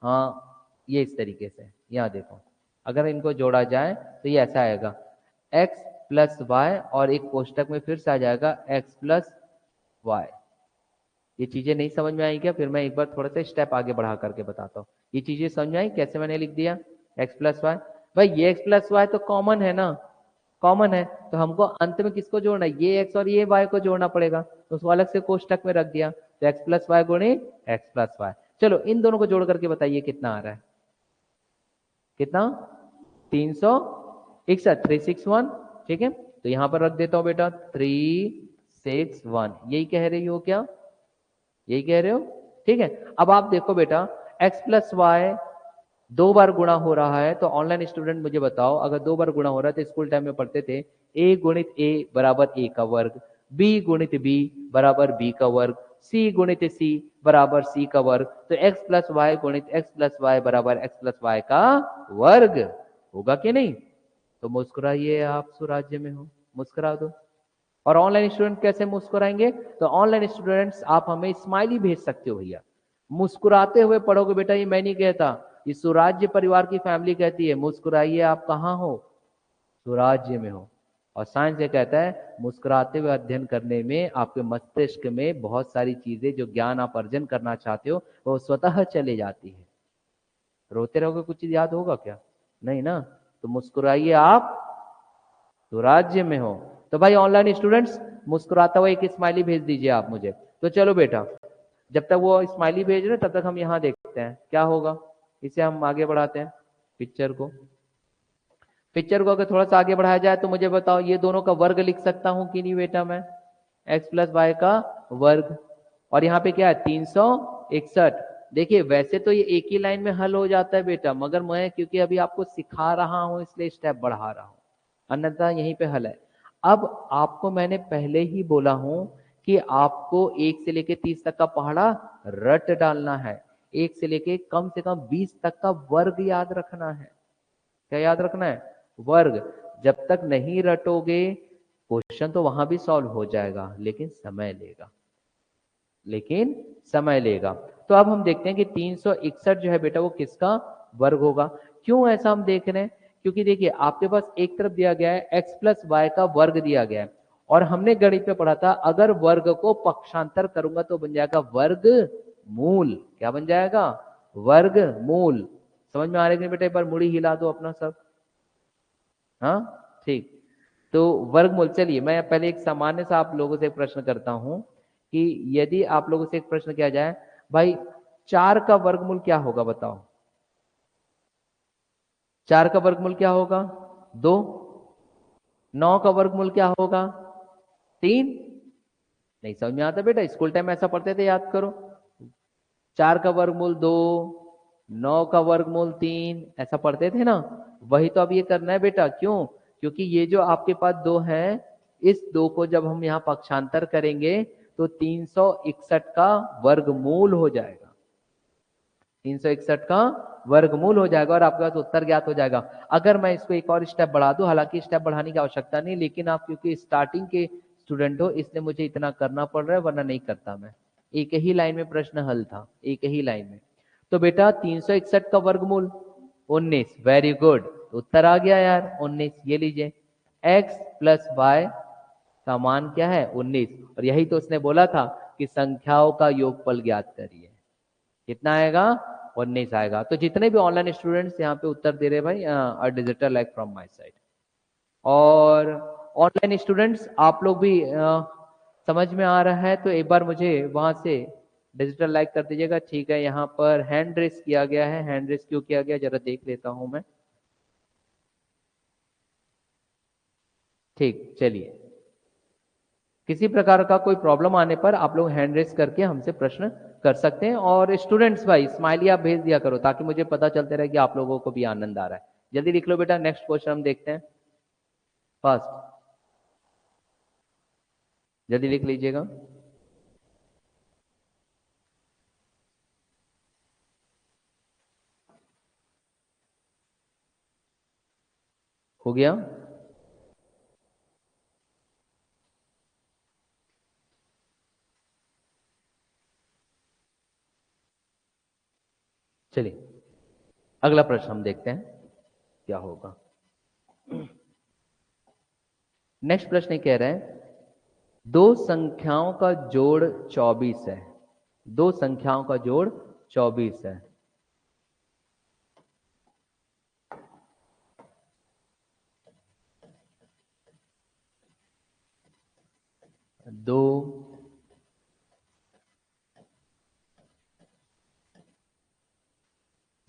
हाँ, ये इस तरीके से, यहाँ देखो, अगर इनको जोड़ा जाए तो ये ऐसा आएगा x प्लस वाई, और एक कोष्टक में फिर से आ जाएगा x प्लस वाई। ये चीजें नहीं समझ में आई क्या? फिर मैं एक बार थोड़ा सा स्टेप आगे बढ़ा करके बताता हूँ। ये चीजें समझ में आई कैसे मैंने लिख दिया x प्लस वाई? भाई ये x प्लस वाई तो कॉमन है ना, कॉमन है, तो हमको अंत में किसको जोड़ना है? ये x और ये y को जोड़ना पड़ेगा, तो उसको अलग से कोष्टक में रख दिया, तो x प्लस वाई गुणे एक्स प्लस वाई। चलो इन दोनों को जोड़ करके बताइए कितना आ रहा है? कितना? 361, 361। ठीक है, तो यहां पर रख देता हूं बेटा 361। यही कह रही हो क्या? यही कह रहे हो? ठीक है, अब आप देखो बेटा x प्लस वाई दो बार गुणा हो रहा है, तो ऑनलाइन स्टूडेंट मुझे बताओ, अगर दो बार गुणा हो रहा है तो स्कूल टाइम में पढ़ते थे a गुणित a बराबर a का वर्ग, b गुणित b बराबर b का वर्ग, c गुणित c बराबर c का वर्ग, तो x प्लस वाई गुणित x प्लस वाई बराबर x प्लस वाई का वर्ग होगा कि नहीं? तो मुस्कुराइए, आप सुराज्य में हो, मुस्कुरा दो। और ऑनलाइन स्टूडेंट कैसे मुस्कुराएंगे? तो ऑनलाइन स्टूडेंट्स आप हमें स्माइली भेज सकते हो भैया, मुस्कुराते हुए पढ़ोगे बेटा, ये मैं नहीं कहता, ये सुराज्य परिवार की फैमिली कहती है। मुस्कुराइए, आप कहाँ हो? सुराज्य में हो। और साइंस ये कहता है मुस्कुराते हुए अध्ययन करने में आपके मस्तिष्क में बहुत सारी चीजें, जो ज्ञान आप अर्जन करना चाहते हो, वो स्वतः चले जाती है। रोते रहोगे कुछ चीज याद होगा क्या? नहीं ना, तो मुस्कुराइए, आप सुराज्य में हो। तो भाई ऑनलाइन स्टूडेंट्स मुस्कुराता हुआ एक स्माइली भेज दीजिए आप मुझे। तो चलो बेटा, जब तक वो स्माइली भेज रहे तब तक हम यहाँ देखते हैं क्या होगा। इसे हम आगे बढ़ाते हैं पिक्चर को। पिक्चर को अगर थोड़ा सा आगे बढ़ाया जाए तो मुझे बताओ, ये दोनों का वर्ग लिख सकता हूं कि नहीं बेटा मैं? x प्लस वाई का वर्ग, और यहाँ पे क्या है? 361। देखिए वैसे तो ये एक ही लाइन में हल हो जाता है बेटा, मगर मैं क्योंकि अभी आपको सिखा रहा हूं इसलिए स्टेप बढ़ा रहा हूं, अन्यथा यहीं पे हल है। अब आपको मैंने पहले ही बोला हूं कि आपको 1 से लेके 30 तक का पहाड़ा रट डालना है, 1 से लेके कम से कम 20 तक का वर्ग याद रखना है। क्या याद रखना है? वर्ग। जब तक नहीं रटोगे क्वेश्चन तो वहां भी सॉल्व हो जाएगा, लेकिन समय लेगा, लेकिन समय लेगा। तो अब हम देखते हैं कि 361 जो है बेटा वो किसका वर्ग होगा। क्यों ऐसा हम देख रहे हैं? क्योंकि देखिए आपके पास एक तरफ दिया गया है x प्लस वाई का वर्ग दिया गया है, और हमने गणित में पढ़ा था अगर वर्ग को पक्षांतर करूंगा तो बन जाएगा वर्ग मूल। क्या बन जाएगा? वर्ग मूल। समझ में आ रहा है कि बेटा? एक बार मुड़ी हिला दो अपना सब। हाँ ठीक, तो वर्गमूल। चलिए मैं पहले एक सामान्य सा आप लोगों से एक प्रश्न करता हूं कि यदि आप लोगों से एक प्रश्न किया जाए, भाई 4 का वर्गमूल क्या होगा बताओ? 4 का वर्गमूल क्या होगा? 2। 9 का वर्गमूल क्या होगा? 3। नहीं समझ में आता बेटा? स्कूल टाइम में ऐसा पढ़ते थे, याद करो। 4 का वर्गमूल 2, 9 का वर्गमूल 3, ऐसा पढ़ते थे ना? वही तो अब ये करना है बेटा। क्यों? क्योंकि ये जो आपके पास 2 है, इस 2 को जब हम यहाँ पक्षांतर करेंगे तो 361 का वर्गमूल हो जाएगा। 361 का वर्गमूल हो जाएगा और आपके पास उत्तर ज्ञात हो जाएगा। अगर मैं इसको एक और स्टेप बढ़ा दूं, हालांकि स्टेप बढ़ाने की आवश्यकता नहीं, लेकिन आप क्योंकि स्टार्टिंग के स्टूडेंट हो इसलिए मुझे इतना करना पड़ रहा है, वरना नहीं करता मैं। एक ही लाइन में प्रश्न हल था, एक ही लाइन में। तो बेटा 361 का वर्गमूल 19। वेरी गुड, उत्तर आ गया यार 19। ये लीजिए, x प्लस वाई का मान क्या है? 19। और यही तो उसने बोला था कि संख्याओं का योगफल ज्ञात करिए। कितना आएगा? 19 आएगा। तो जितने भी ऑनलाइन स्टूडेंट्स यहाँ पे उत्तर दे रहे हैं भाई, a digital like from my side. और ऑनलाइन स्टूडेंट्स आप लोग भी समझ में आ रहा है तो एक बार मुझे वहां से डिजिटल लाइक कर दीजिएगा। ठीक है, यहाँ पर हैंड रेस किया गया है, हैंड रेस क्यों किया गया जरा देख लेता हूं मैं। ठीक, चलिए, किसी प्रकार का कोई प्रॉब्लम आने पर आप लोग हैंड रेस करके हमसे प्रश्न कर सकते हैं। और स्टूडेंट्स भाई स्माइली आप भेज दिया करो ताकि मुझे पता चलते रहे कि आप लोगों को भी आनंद आ रहा है। जल्दी लिख लो बेटा, नेक्स्ट क्वेश्चन हम देखते हैं। फर्स्ट, जल्दी लिख लीजिएगा। हो गया? चलिए अगला प्रश्न हम देखते हैं क्या होगा। नेक्स्ट प्रश्न ये कह रहे हैं दो संख्याओं का जोड़ 24 है। दो संख्याओं का जोड़ 24 है। दो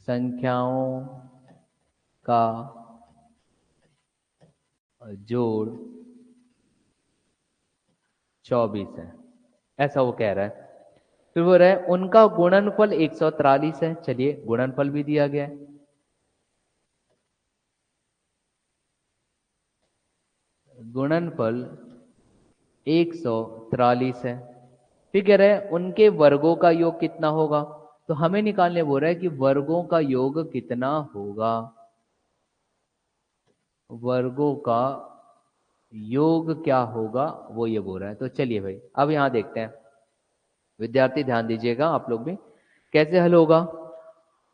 संख्याओं का जोड़ 24 है, ऐसा वो कह रहा है। फिर वो रहा है उनका गुणनफल 143 है। चलिए गुणनफल भी दिया गया है। गुणनफल 143 है। फिर कह रहे हैं उनके वर्गों का योग कितना होगा। तो हमें निकालने बोल रहा है कि वर्गों का योग कितना होगा। वर्गों का योग क्या होगा वो ये बोल रहा है। तो चलिए भाई अब यहां देखते हैं। विद्यार्थी ध्यान दीजिएगा आप लोग भी। कैसे हल होगा।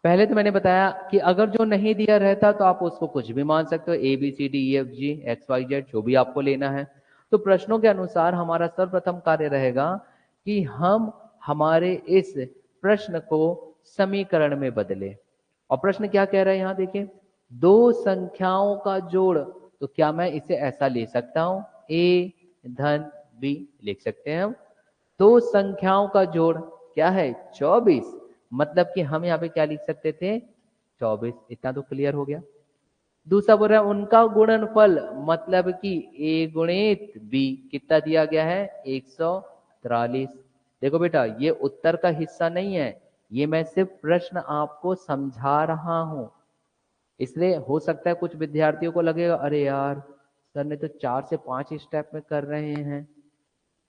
पहले तो मैंने बताया कि अगर जो नहीं दिया रहता तो आप उसको कुछ भी मान सकते हो, A B C D E F G X Y Z जो भी आपको लेना है। तो प्रश्नों के अनुसार हमारा सर्वप्रथम कार्य रहेगा कि हम हमारे इस प्रश्न को समीकरण में बदले। और प्रश्न क्या कह रहा है यहां देखिए, दो संख्याओं का जोड़। तो क्या मैं इसे ऐसा ले सकता हूं, ए धन बी लिख सकते हैं हम। दो संख्याओं का जोड़ क्या है 24। मतलब कि हम यहाँ पे क्या लिख सकते थे 24। इतना तो क्लियर हो गया। दूसरा बोल रहा है उनका गुणनफल, मतलब कि ए गुणित बी कितना दिया गया है 143। देखो बेटा ये उत्तर का हिस्सा नहीं है, ये मैं सिर्फ प्रश्न आपको समझा रहा हूं। इसलिए हो सकता है कुछ विद्यार्थियों को लगेगा अरे यार सर ने तो 4 से 5 स्टेप में कर रहे हैं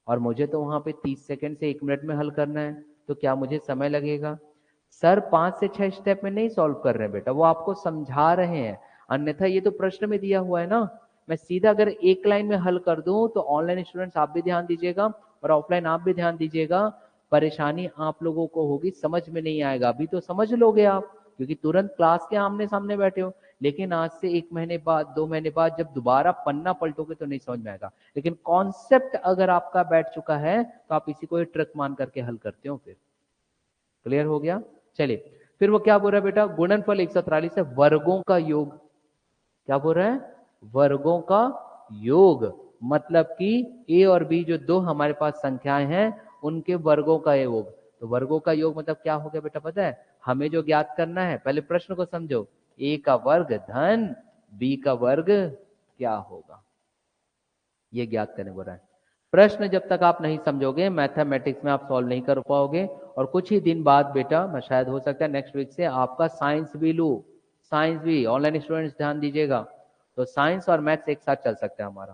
और मुझे तो वहां पे 30 सेकंड से 1 मिनट में हल करना है, तो क्या मुझे समय लगेगा। सर 5 से 6 स्टेप में नहीं सॉल्व कर रहे हैं बेटा, वो आपको समझा रहे हैं। अन्यथा ये तो प्रश्न में दिया हुआ है ना। मैं सीधा अगर एक लाइन में हल कर दूं तो ऑनलाइन स्टूडेंट्स आप भी ध्यान दीजिएगा और ऑफलाइन आप भी ध्यान दीजिएगा। परेशानी आप लोगों को होगी, समझ में नहीं आएगा। अभी तो समझ लोगे आप क्योंकि तुरंत क्लास के आमने सामने बैठे हो, लेकिन आज से 1 महीने बाद 2 महीने बाद जब दोबारा पन्ना पलटोगे तो नहीं समझ में आएगा। लेकिन कॉन्सेप्ट अगर आपका बैठ चुका है तो आप इसी को एक ट्रिक मान करके हल करते हो। फिर क्लियर हो गया। चलिए फिर वो क्या बोल रहा है बेटा, गुणनफल 143 है, वर्गों का योग। क्या बोल रहा है, वर्गों का योग। मतलब कि ए और बी जो दो हमारे पास संख्याएं हैं उनके वर्गों का योग। तो वर्गों का योग मतलब क्या हो गया बेटा पता है, हमें जो ज्ञात करना है, पहले प्रश्न को समझो। ए का वर्ग धन बी का वर्ग क्या होगा, ये ज्ञात करने बोल रहा है। प्रश्न जब तक आप नहीं समझोगे मैथमेटिक्स में आप सॉल्व नहीं कर पाओगे। और कुछ ही दिन बाद बेटा मैं शायद हो सकता है नेक्स्ट वीक से आपका साइंस भी लूं। साइंस भी ऑनलाइन स्टूडेंट्स ध्यान दीजिएगा। तो साइंस और मैथ्स एक साथ चल सकता है हमारा।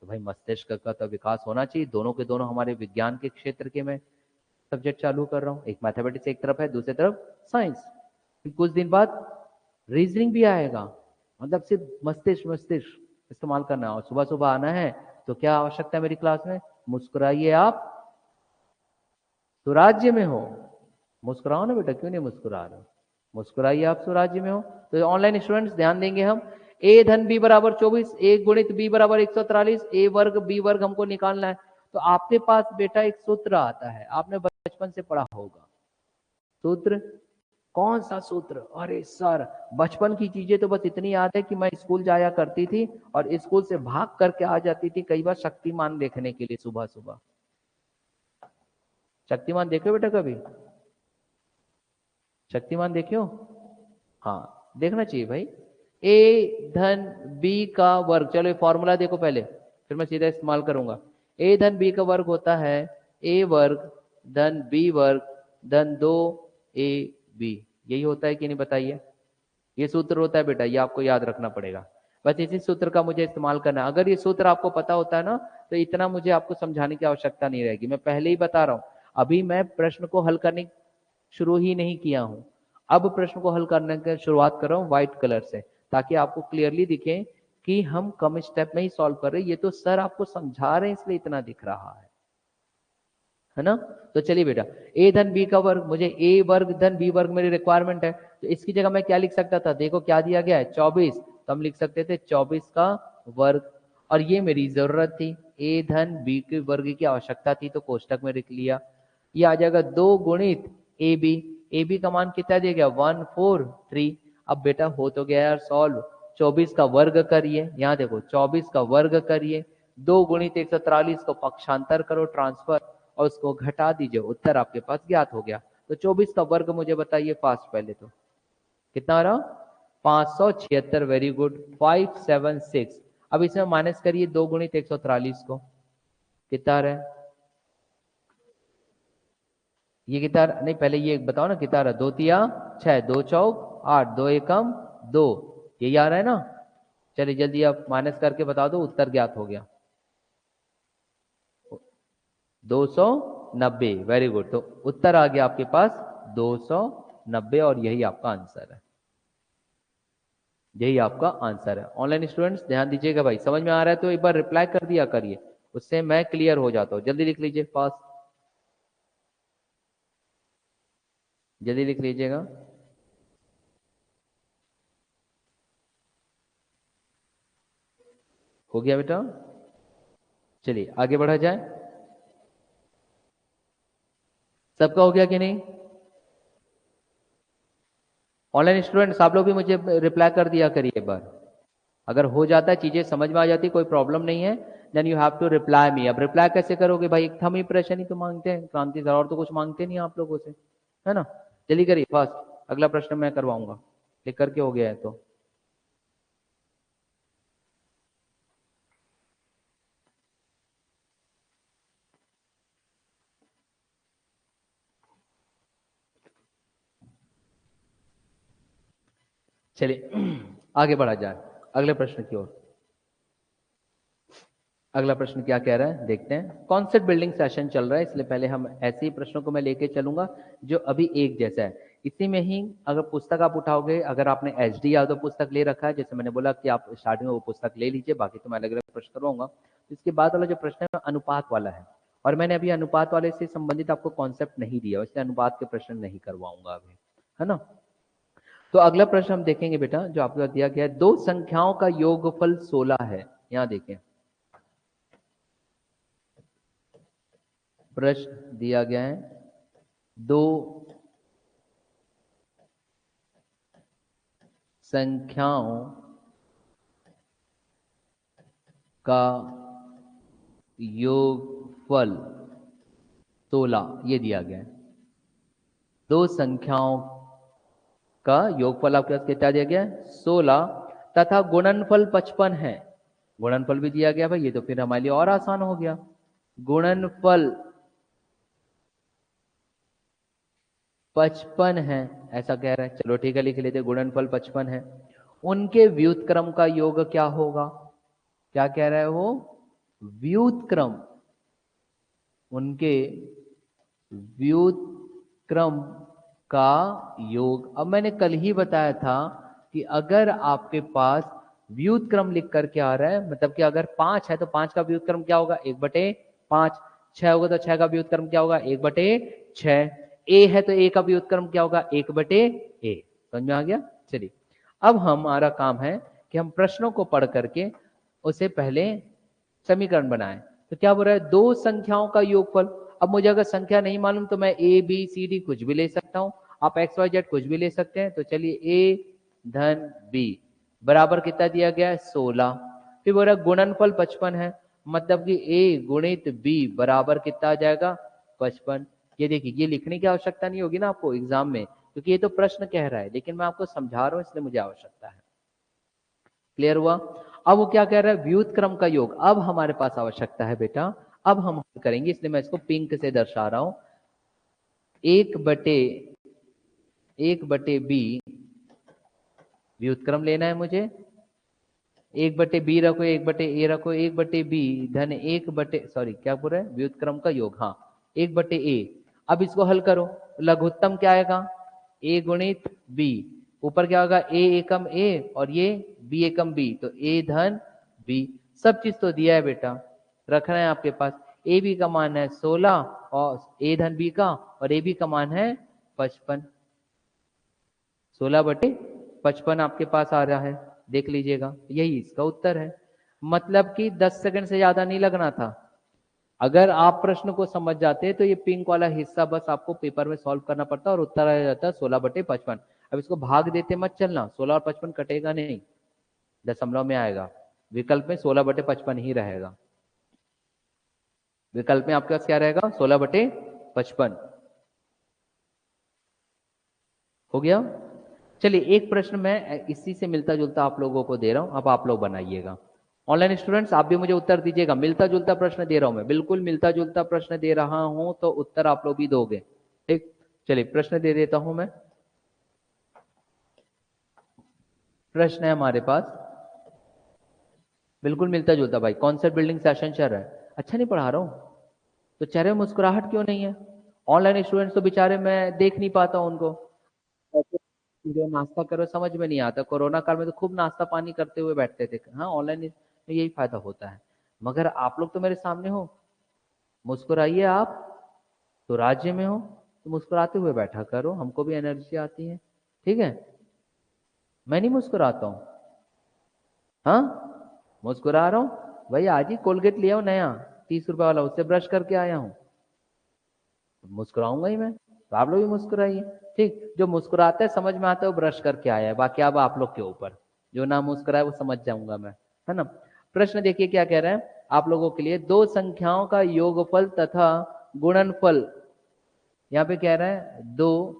तो भाई मस्तिष्क का तो विकास होना चाहिए, दोनों के दोनों हमारे विज्ञान के क्षेत्र के मैं सब्जेक्ट चालू कर रहा हूँ। एक मैथमेटिक्स एक तरफ है, दूसरी तरफ साइंस। कुछ दिन बाद रीजनिंग भी आएगा। मतलब सिर्फ मस्तिष्क मस्तिष्क इस्तेमाल करना है। और सुबह सुबह आना है तो क्या आवश्यकता है मेरी क्लास में, मुस्कुराइए आप सुराज्य में हो। मुस्कुराओ ना बेटा, क्यों नहीं मुस्कुरा रहे हो, मुस्कुराइए आप सुराज्य में हो। तो ऑनलाइन स्टूडेंट्स ध्यान देंगे हम। ए धन बी बराबर 24, ए गुणित बी बराबर 143, ए वर्ग बी वर्ग हमको निकालना है। तो आपके पास बेटा एक सूत्र आता है, आपने बचपन से पढ़ा होगा। सूत्र कौन सा सूत्र, अरे सर बचपन की चीजें तो बस इतनी याद है कि मैं स्कूल जाया करती थी और स्कूल से भाग करके आ जाती थी कई बार शक्तिमान देखने के लिए सुबह सुबह। शक्तिमान देखो बेटा कभी, शक्तिमान देखियो। हाँ देखना चाहिए भाई। ए धन बी का वर्ग, चलो ये फॉर्मूला देखो पहले फिर मैं सीधा इस्तेमाल करूंगा। ए धन बी का वर्ग होता है ए वर्ग धन बी वर्ग धन 2ab। यही होता है कि नहीं बताइए। ये सूत्र होता है बेटा, ये आपको याद रखना पड़ेगा। बस इसी सूत्र का मुझे इस्तेमाल करना है। अगर ये सूत्र आपको पता होता है ना तो इतना मुझे आपको समझाने की आवश्यकता नहीं रहेगी। मैं पहले ही बता रहा हूं, अभी मैं प्रश्न को हल करने शुरू ही नहीं किया हूं। अब प्रश्न को हल करने की शुरुआत कर रहा हूं व्हाइट कलर से, ताकि आपको क्लियरली दिखे कि हम कम स्टेप में ही सॉल्व कर रहे हैं। ये तो सर आपको समझा रहे हैं इसलिए इतना दिख रहा है। है ना। तो चलिए बेटा, ए धन बी का वर्ग, मुझे ए वर्ग धन बी वर्ग मेरी रिक्वायरमेंट है, तो इसकी जगह मैं क्या लिख सकता था, देखो क्या दिया गया है 24, तो हम लिख सकते थे 24 का वर्ग, और ये मेरी जरूरत थी, ए धन बी के वर्ग की आवश्यकता थी, तो कोष्टक में लिख लिया। ये आ जाएगा 2 गुणित ए बी का मान कितना दिया गया 143। अब बेटा हो तो गया यार सॉल्व, 24 का वर्ग करिए, यहाँ देखो 24 का वर्ग करिए, 2 गुणित 143 को पक्षांतर करो ट्रांसफर, और उसको घटा दीजिए, उत्तर आपके पास ज्ञात हो गया। तो 24 का वर्ग मुझे बताइए फास्ट, पहले तो कितना आ रहा 576, वेरी गुड 576। अब इसमें माइनस करिए 2 गुणित 143 को, कितना आ रहा है, ये कितना, नहीं पहले ये बताओ ना कितना आ रहा है, 2 तिया 6, 2 चौक 8, 2 एकम 2, यही आ रहा है ना। चलिए जल्दी आप माइनस करके बता दो, उत्तर ज्ञात हो गया 290, वेरी गुड। तो उत्तर आ गया आपके पास 290, और यही आपका आंसर है, यही आपका आंसर है। ऑनलाइन स्टूडेंट्स ध्यान दीजिएगा भाई, समझ में आ रहा है तो एक बार रिप्लाई कर दिया करिए, उससे मैं क्लियर हो जाता हूँ। जल्दी लिख लीजिए फास्ट, जल्दी लिख लीजिएगा। हो गया बेटा, चलिए आगे बढ़ा जाए। सबका हो गया कि नहीं? ऑनलाइन स्टूडेंट्स आप लोग भी मुझे रिप्लाई कर दिया करिए एक बार, अगर हो जाता है, चीजें समझ में आ जाती, कोई प्रॉब्लम नहीं है, then you have to reply me. अब रिप्लाई कैसे करोगे भाई, एक थम इंप्रेशन ही तो मांगते हैं क्रांति सर, और तो कुछ मांगते नहीं आप लोगों से, है ना। जल्दी करिए फास्ट, अगला प्रश्न मैं करवाऊंगा, लिख करके हो गया है तो। चलिए आगे बढ़ा जाए अगले प्रश्न की ओर। अगला प्रश्न क्या कह रहा है देखते हैं। कॉन्सेप्ट बिल्डिंग सेशन चल रहा है, इसलिए पहले हम ऐसे ही प्रश्नों को मैं लेके चलूंगा जो अभी एक जैसा है। इसी में ही अगर पुस्तक आप उठाओगे, अगर आपने एच डी यादव पुस्तक ले रखा है, जैसे मैंने बोला कि आप स्टार्टिंग में वो पुस्तक ले लीजिए, बाकी तो मैं अलग अलग प्रश्न करवाऊंगा। इसके बाद वाला जो प्रश्न है अनुपात वाला है, और मैंने अभी अनुपात वाले से संबंधित आपको कॉन्सेप्ट नहीं दिया, इसलिए अनुपात के प्रश्न नहीं करवाऊंगा अभी, है ना। तो अगला प्रश्न हम देखेंगे बेटा, जो आपको दिया गया है, दो संख्याओं का योगफल 16 है। यहाँ देखें प्रश्न दिया गया है, दो संख्याओं का योगफल 16 ये दिया गया है। दो संख्याओं का योगफल आपके पास कितना दिया गया है 16, तथा गुणनफल 55 है। गुणनफल भी दिया गया भाई, ये तो फिर हमारे लिए और आसान हो गया। गुणनफल 55 है ऐसा कह रहा है, चलो ठीक है लिख लेते, गुणनफल 55 है। उनके व्युत्क्रम का योग क्या होगा, क्या कह रहा है वो, व्युत्क्रम, उनके व्युत्क्रम का योग। अब मैंने कल ही बताया था कि अगर आपके पास व्युत्क्रम लिख करके आ रहा है, मतलब कि अगर 5 है तो 5 का व्युत्क्रम क्या होगा 1/5, 6 होगा तो 6 का व्युत्क्रम क्या होगा 1/6, ए है तो ए का व्युत्क्रम क्या होगा 1/a। समझ में आ गया। चलिए अब हमारा काम है कि हम प्रश्नों को पढ़ करके उसे पहले समीकरण बनाएं। तो क्या बोल रहा है, दो संख्याओं का योगफल। अब मुझे अगर संख्या नहीं मालूम तो मैं ए बी सी डी कुछ भी ले सकता हूं, आप एक्स वाई जेड कुछ भी ले सकते हैं। तो चलिए ए धन बी बराबर कितना दिया गया है 16, फिर बोल रहा है गुणनफल 55 है, मतलब कि ए गुणित बी बराबर कितना आ जाएगा 55। ये देखिए, ये लिखने की आवश्यकता नहीं होगी ना आपको एग्जाम में, क्योंकि ये तो प्रश्न कह रहा है, लेकिन मैं आपको समझा रहा हूं इसलिए मुझे आवश्यकता है। क्लियर हुआ। अब वो क्या कह रहा है, व्युत्क्रम का योग अब हमारे पास आवश्यकता है बेटा, अब हम करेंगे, इसलिए मैं इसको पिंक से दर्शा रहा हूं। 1/बी व्युत्क्रम लेना है मुझे, 1/बी रखो, 1/ए रखो, 1/बी धन 1/, सॉरी क्या बोल रहा है, व्युत्क्रम का योग, हाँ 1/ए। अब इसको हल करो, लघुत्तम क्या आएगा ए गुणित बी, ऊपर क्या होगा ए एकम ए और ये बी एकम बी, तो ए धन बी। सब चीज तो दिया है बेटा, रखना है आपके पास। ए बी का मान है 16 और ए धन बी का, और ए बी का मान है 55। 16/55 आपके पास आ रहा है, देख लीजिएगा, यही इसका उत्तर है। मतलब कि 10 सेकंड से ज्यादा नहीं लगना था। अगर आप प्रश्न को समझ जाते तो ये पिंक वाला हिस्सा बस आपको पेपर में सॉल्व करना पड़ता और उत्तर आ जाता 16/55। अब इसको भाग देते मत चलना, 16 और 55 कटेगा नहीं, दशमलव में आएगा। विकल्प में 16/55 ही रहेगा। विकल्प में आपके पास क्या रहेगा? 16/55। हो गया। चलिए एक प्रश्न मैं इसी से मिलता जुलता आप लोगों को दे रहा हूं, अब आप लोग बनाइएगा। ऑनलाइन स्टूडेंट्स आप भी मुझे उत्तर दीजिएगा। मिलता जुलता प्रश्न दे रहा हूं मैं, बिल्कुल मिलता जुलता प्रश्न दे रहा हूं, तो उत्तर आप लोग भी दोगे। ठीक, चलिए प्रश्न दे देता हूं मैं। प्रश्न है हमारे पास, बिल्कुल मिलता जुलता भाई, कॉन्सेप्ट बिल्डिंग सेशन चल रहा है। अच्छा नहीं पढ़ा रहा हूं तो चेहरे में मुस्कुराहट क्यों नहीं है? ऑनलाइन स्टूडेंट्स तो बेचारे मैं देख नहीं पाता उनको, जो नाश्ता करो समझ में नहीं आता। कोरोना काल में तो खूब नाश्ता पानी करते हुए बैठते थे। हाँ, ऑनलाइन में यही फायदा होता है। मगर आप लोग तो मेरे सामने हो, मुस्कुराइए। आप तो राज्य में हो तो मुस्कुराते हुए बैठा करो, हमको भी एनर्जी आती है। ठीक है, मैं नहीं मुस्कुराता हूँ। हाँ, मुस्कुरा रहा हूँ भाई। आज ही कोलगेट लिया हूँ नया, 30 रुपए वाला, उससे ब्रश करके आया हूँ, मुस्कुराऊंगा ही मैं, तो आप लोग भी मुस्कुराइए। ठीक, जो मुस्कुराता है समझ में आता है वो ब्रश करके आया है, बाकी अब आप लोग के ऊपर। जो ना मुस्कुराए वो समझ जाऊंगा मैं, है ना। प्रश्न देखिए क्या कह रहे हैं आप लोगों के लिए। दो संख्याओं का योगफल तथा गुणनफल, यहाँ पे कह रहे हैं दो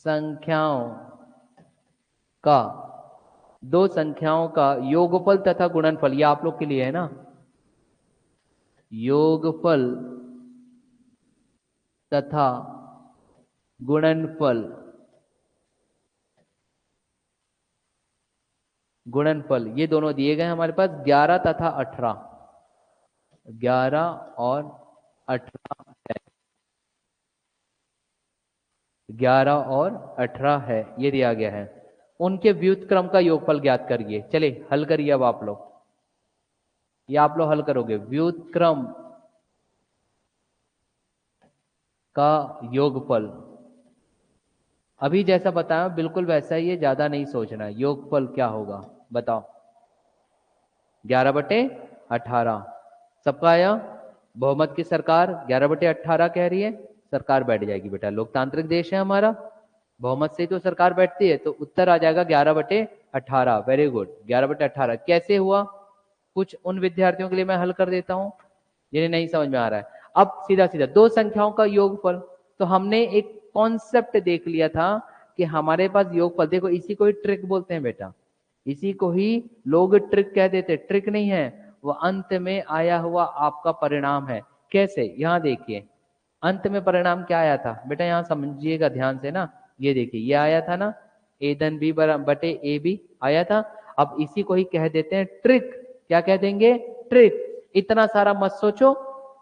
संख्याओं का, दो संख्याओं का योगफल तथा गुणनफल, ये आप लोग के लिए है ना। योगफल तथा गुणनफल, गुणनफल ये दोनों दिए गए हमारे पास 11 तथा 18। 11 और 18 है, 11 और 18 है, ये दिया गया है। उनके व्युत्क्रम का योगफल ज्ञात करिए। चलिए हल करिए अब आप लोग, ये आप लोग हल करोगे। व्युत्क्रम का योगफल अभी जैसा बताया बिल्कुल वैसा ही है, ज्यादा नहीं सोचना है। योगफल क्या होगा बताओ? 11/18। सबका आया? बहुमत की सरकार 11/18 कह रही है, सरकार बैठ जाएगी बेटा। लोकतांत्रिक देश है हमारा, बहुमत से ही तो सरकार बैठती है, तो उत्तर आ जाएगा 11/18। वेरी गुड, 11/18 कैसे हुआ? कुछ उन विद्यार्थियों के लिए मैं हल कर देता हूं जिन्हें नहीं समझ में आ रहा है। अब सीधा सीधा दो संख्याओं का योगफल, तो हमने एक कॉन्सेप्ट देख लिया था कि हमारे पास योगफल, देखो इसी को ही ट्रिक बोलते हैं बेटा, इसी को ही लोग ट्रिक कह देते। ट्रिक नहीं है, वो अंत में आया हुआ आपका परिणाम है। कैसे? यहां देखिए, अंत में परिणाम क्या आया था बेटा, यहां समझिएगा ध्यान से ना। ये देखिए, ये आया था ना, ए धन बी बटे ए बी आया था। अब इसी को ही कह देते हैं ट्रिक। क्या कह देंगे? ट्रिक। इतना सारा मत सोचो,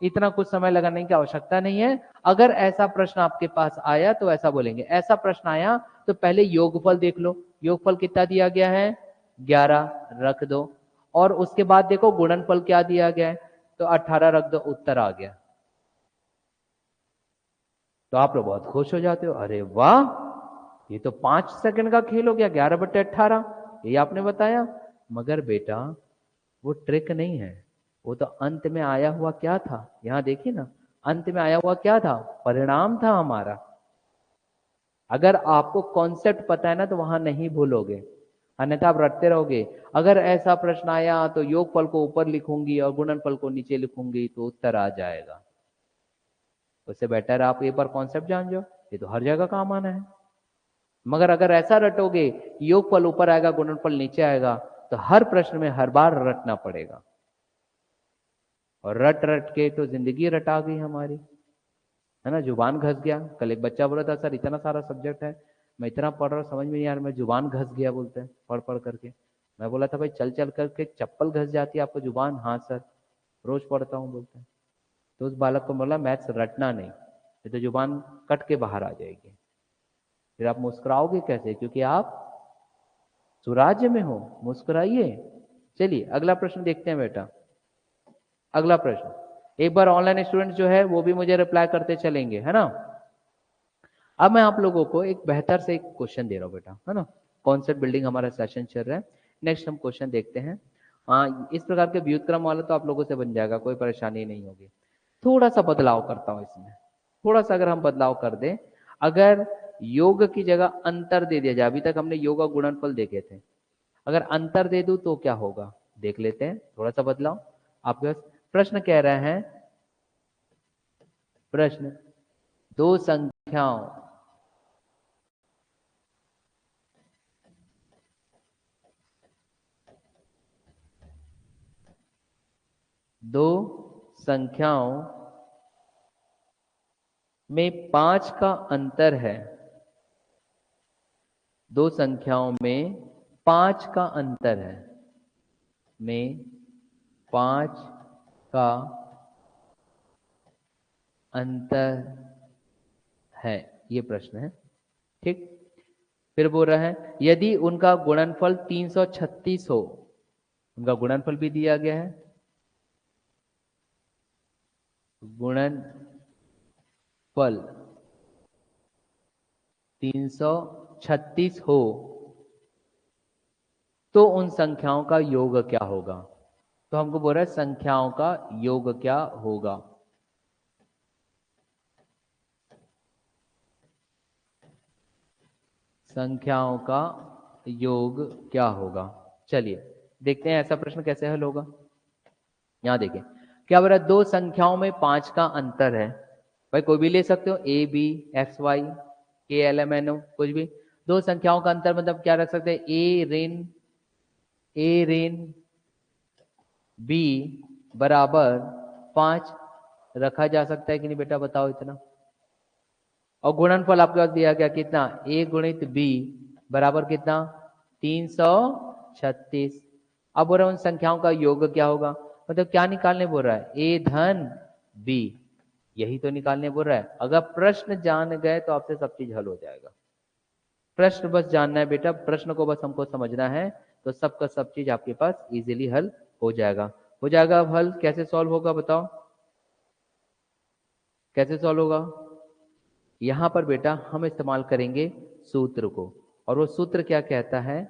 इतना कुछ समय लगाने की आवश्यकता नहीं है। अगर ऐसा प्रश्न आपके पास आया तो ऐसा बोलेंगे। ऐसा प्रश्न आया तो पहले योगफल देख लो, योगफल कितना दिया गया है? 11 रख दो, और उसके बाद देखो गुणनफल क्या दिया गया है, तो 18 रख दो, उत्तर आ गया। तो आप लोग बहुत खुश हो जाते हो, अरे वाह, ये तो 5 सेकंड का खेल हो गया, 11/18 ये आपने बताया। मगर बेटा वो ट्रिक नहीं है, वो तो अंत में आया हुआ क्या था, यहां देखिए ना, अंत में आया हुआ क्या था? परिणाम था हमारा। अगर आपको कॉन्सेप्ट पता है ना तो वहां नहीं भूलोगे, अन्यथा आप रटते रहोगे। अगर ऐसा प्रश्न आया तो योगफल को ऊपर लिखूंगी और गुणनफल को नीचे लिखूंगी तो उत्तर आ जाएगा। उससे बेटर आप एक बार कॉन्सेप्ट जान जाओ, ये तो हर जगह काम आना है। मगर अगर ऐसा रटोगे, योगफल ऊपर आएगा गुणनफल नीचे आएगा, तो हर प्रश्न में हर बार रटना पड़ेगा, और रट रट के तो जिंदगी रटा गई हमारी, है ना। जुबान घस गया। कल एक बच्चा बोला था, सर इतना सारा सब्जेक्ट है, मैं इतना पढ़ रहा हूँ समझ में नहीं आ रहा, मैं जुबान घस गया बोलते हैं पढ़ पढ़ करके। मैं बोला था भाई चल चल करके चप्पल घस जाती है आपको जुबान? हाँ सर, रोज पढ़ता हूँ बोलते हैं। तो उस बालक को बोला मैथ्स रटना नहीं, ये तो जुबान कट के बाहर आ जाएगी। फिर आप मुस्कुराओगे कैसे? क्योंकि आप सुराज्य में हो, मुस्कुराइए। चलिए अगला प्रश्न देखते हैं बेटा। अगला प्रश्न, एक बार ऑनलाइन स्टूडेंट जो है वो भी मुझे रिप्लाई करते चलेंगे, है ना। अब मैं आप लोगों को एक बेहतर से एक क्वेश्चन दे रहा हूँ बेटा, है ना। कॉन्सेप्ट बिल्डिंग हमारा सेशन चल रहा है। नेक्स्ट हम क्वेश्चन देखते हैं। इस प्रकार के व्युत्क्रम वाला तो आप लोगों से बन जाएगा, कोई परेशानी नहीं होगी। थोड़ा सा बदलाव करता हूँ इसमें, थोड़ा सा अगर हम बदलाव कर दें, अगर योग की जगह अंतर दे दिया जाए, अभी तक हमने योग और गुणनफल देखे थे, अगर अंतर दे दूं तो क्या होगा, देख लेते हैं। थोड़ा सा बदलाव आपके पास। प्रश्न कह रहे हैं, प्रश्न दो संख्याओं दो संख्याओं में 5 का अंतर है। दो संख्याओं में 5 का अंतर है, में 5 का अंतर है, ये प्रश्न है। ठीक, फिर बोल रहा है यदि उनका गुणनफल 336 हो, उनका गुणनफल भी दिया गया है, गुणनफल 336 हो तो उन संख्याओं का योग क्या होगा। तो हमको बोल रहा है संख्याओं का योग क्या होगा। संख्याओं का योग क्या होगा। चलिए देखते हैं ऐसा प्रश्न कैसे हल होगा। यहां देखें क्या बोल रहा है, दो संख्याओं में 5 का अंतर है। भाई कोई भी ले सकते हो, ए बी एक्स वाई के एल एम एन ओ, कुछ भी। दो संख्याओं का अंतर मतलब क्या रख सकते हैं, ए ऋण बी बराबर 5 रखा जा सकता है कि नहीं बेटा, बताओ इतना। और गुणनफल आपके पास दिया गया कितना, ए गुणित बी बराबर कितना, 336। अब बोल रहा है उन संख्याओं का योग क्या होगा, मतलब क्या निकालने बोल रहा है, ए धन बी, यही तो निकालने बोल रहा है। अगर प्रश्न जान गए तो आपसे सब चीज हल हो जाएगा। प्रश्न बस जानना है बेटा, प्रश्न को बस हमको समझना है, तो सबका सब चीज आपके पास इजीली हल हो जाएगा। हो जाएगा। अब हल कैसे सॉल्व होगा बताओ, कैसे सॉल्व होगा। यहां पर बेटा हम इस्तेमाल करेंगे सूत्र को, और वो सूत्र क्या कहता है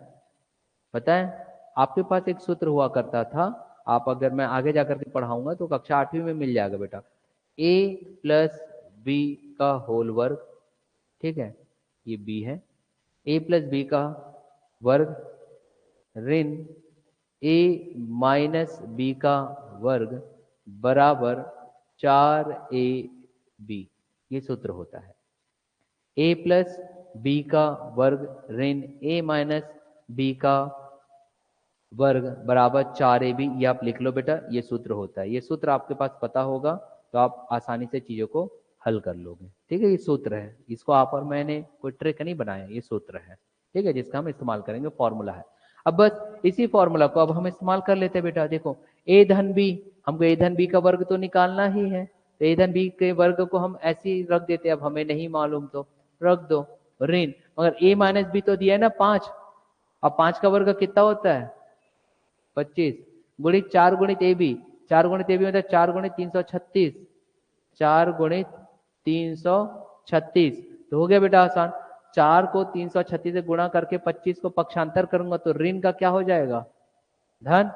पता है, आपके पास एक सूत्र हुआ करता था, आप अगर मैं आगे जाकर के पढ़ाऊंगा तो कक्षा 8वीं में मिल जाएगा बेटा, a प्लस बी का होल वर्ग। ठीक है, ये b है, a प्लस बी का वर्ग ऋण a माइनस बी का वर्ग बराबर 4ab, ये सूत्र होता है। a प्लस बी का वर्ग ऋण a माइनस बी का वर्ग बराबर 4ab, ये आप लिख लो बेटा, ये सूत्र होता है। ये सूत्र आपके पास पता होगा तो आप आसानी से चीजों को हल कर लोगे। ठीक है, ये सूत्र है, इसको आप और मैंने कोई ट्रिक नहीं बनाया, ये सूत्र है। ठीक है, जिसका हम इस्तेमाल करेंगे, फॉर्मूला है। अब बस इसी फॉर्मूला को अब हम इस्तेमाल कर लेते हैं बेटा। देखो ए धन बी, हमको ए धन बी का वर्ग तो निकालना ही है, तो ए धन बी के वर्ग को हम ऐसे ही रख देते हैं, अब हमें नहीं मालूम तो रख दो ऋण, मगर ए माइनस बी तो दिया है ना 5, अब 5 का वर्ग कितना होता है 25 गुणित 4 गुणित ए बी, 4 गुणित ए बी मतलब 4 गुणित 336, 4 गुणित 336, तो हो गया बेटा आसान। 4 को 336 से गुणा करके 25 को पक्षांतर करूंगा तो ऋण का क्या हो जाएगा धन,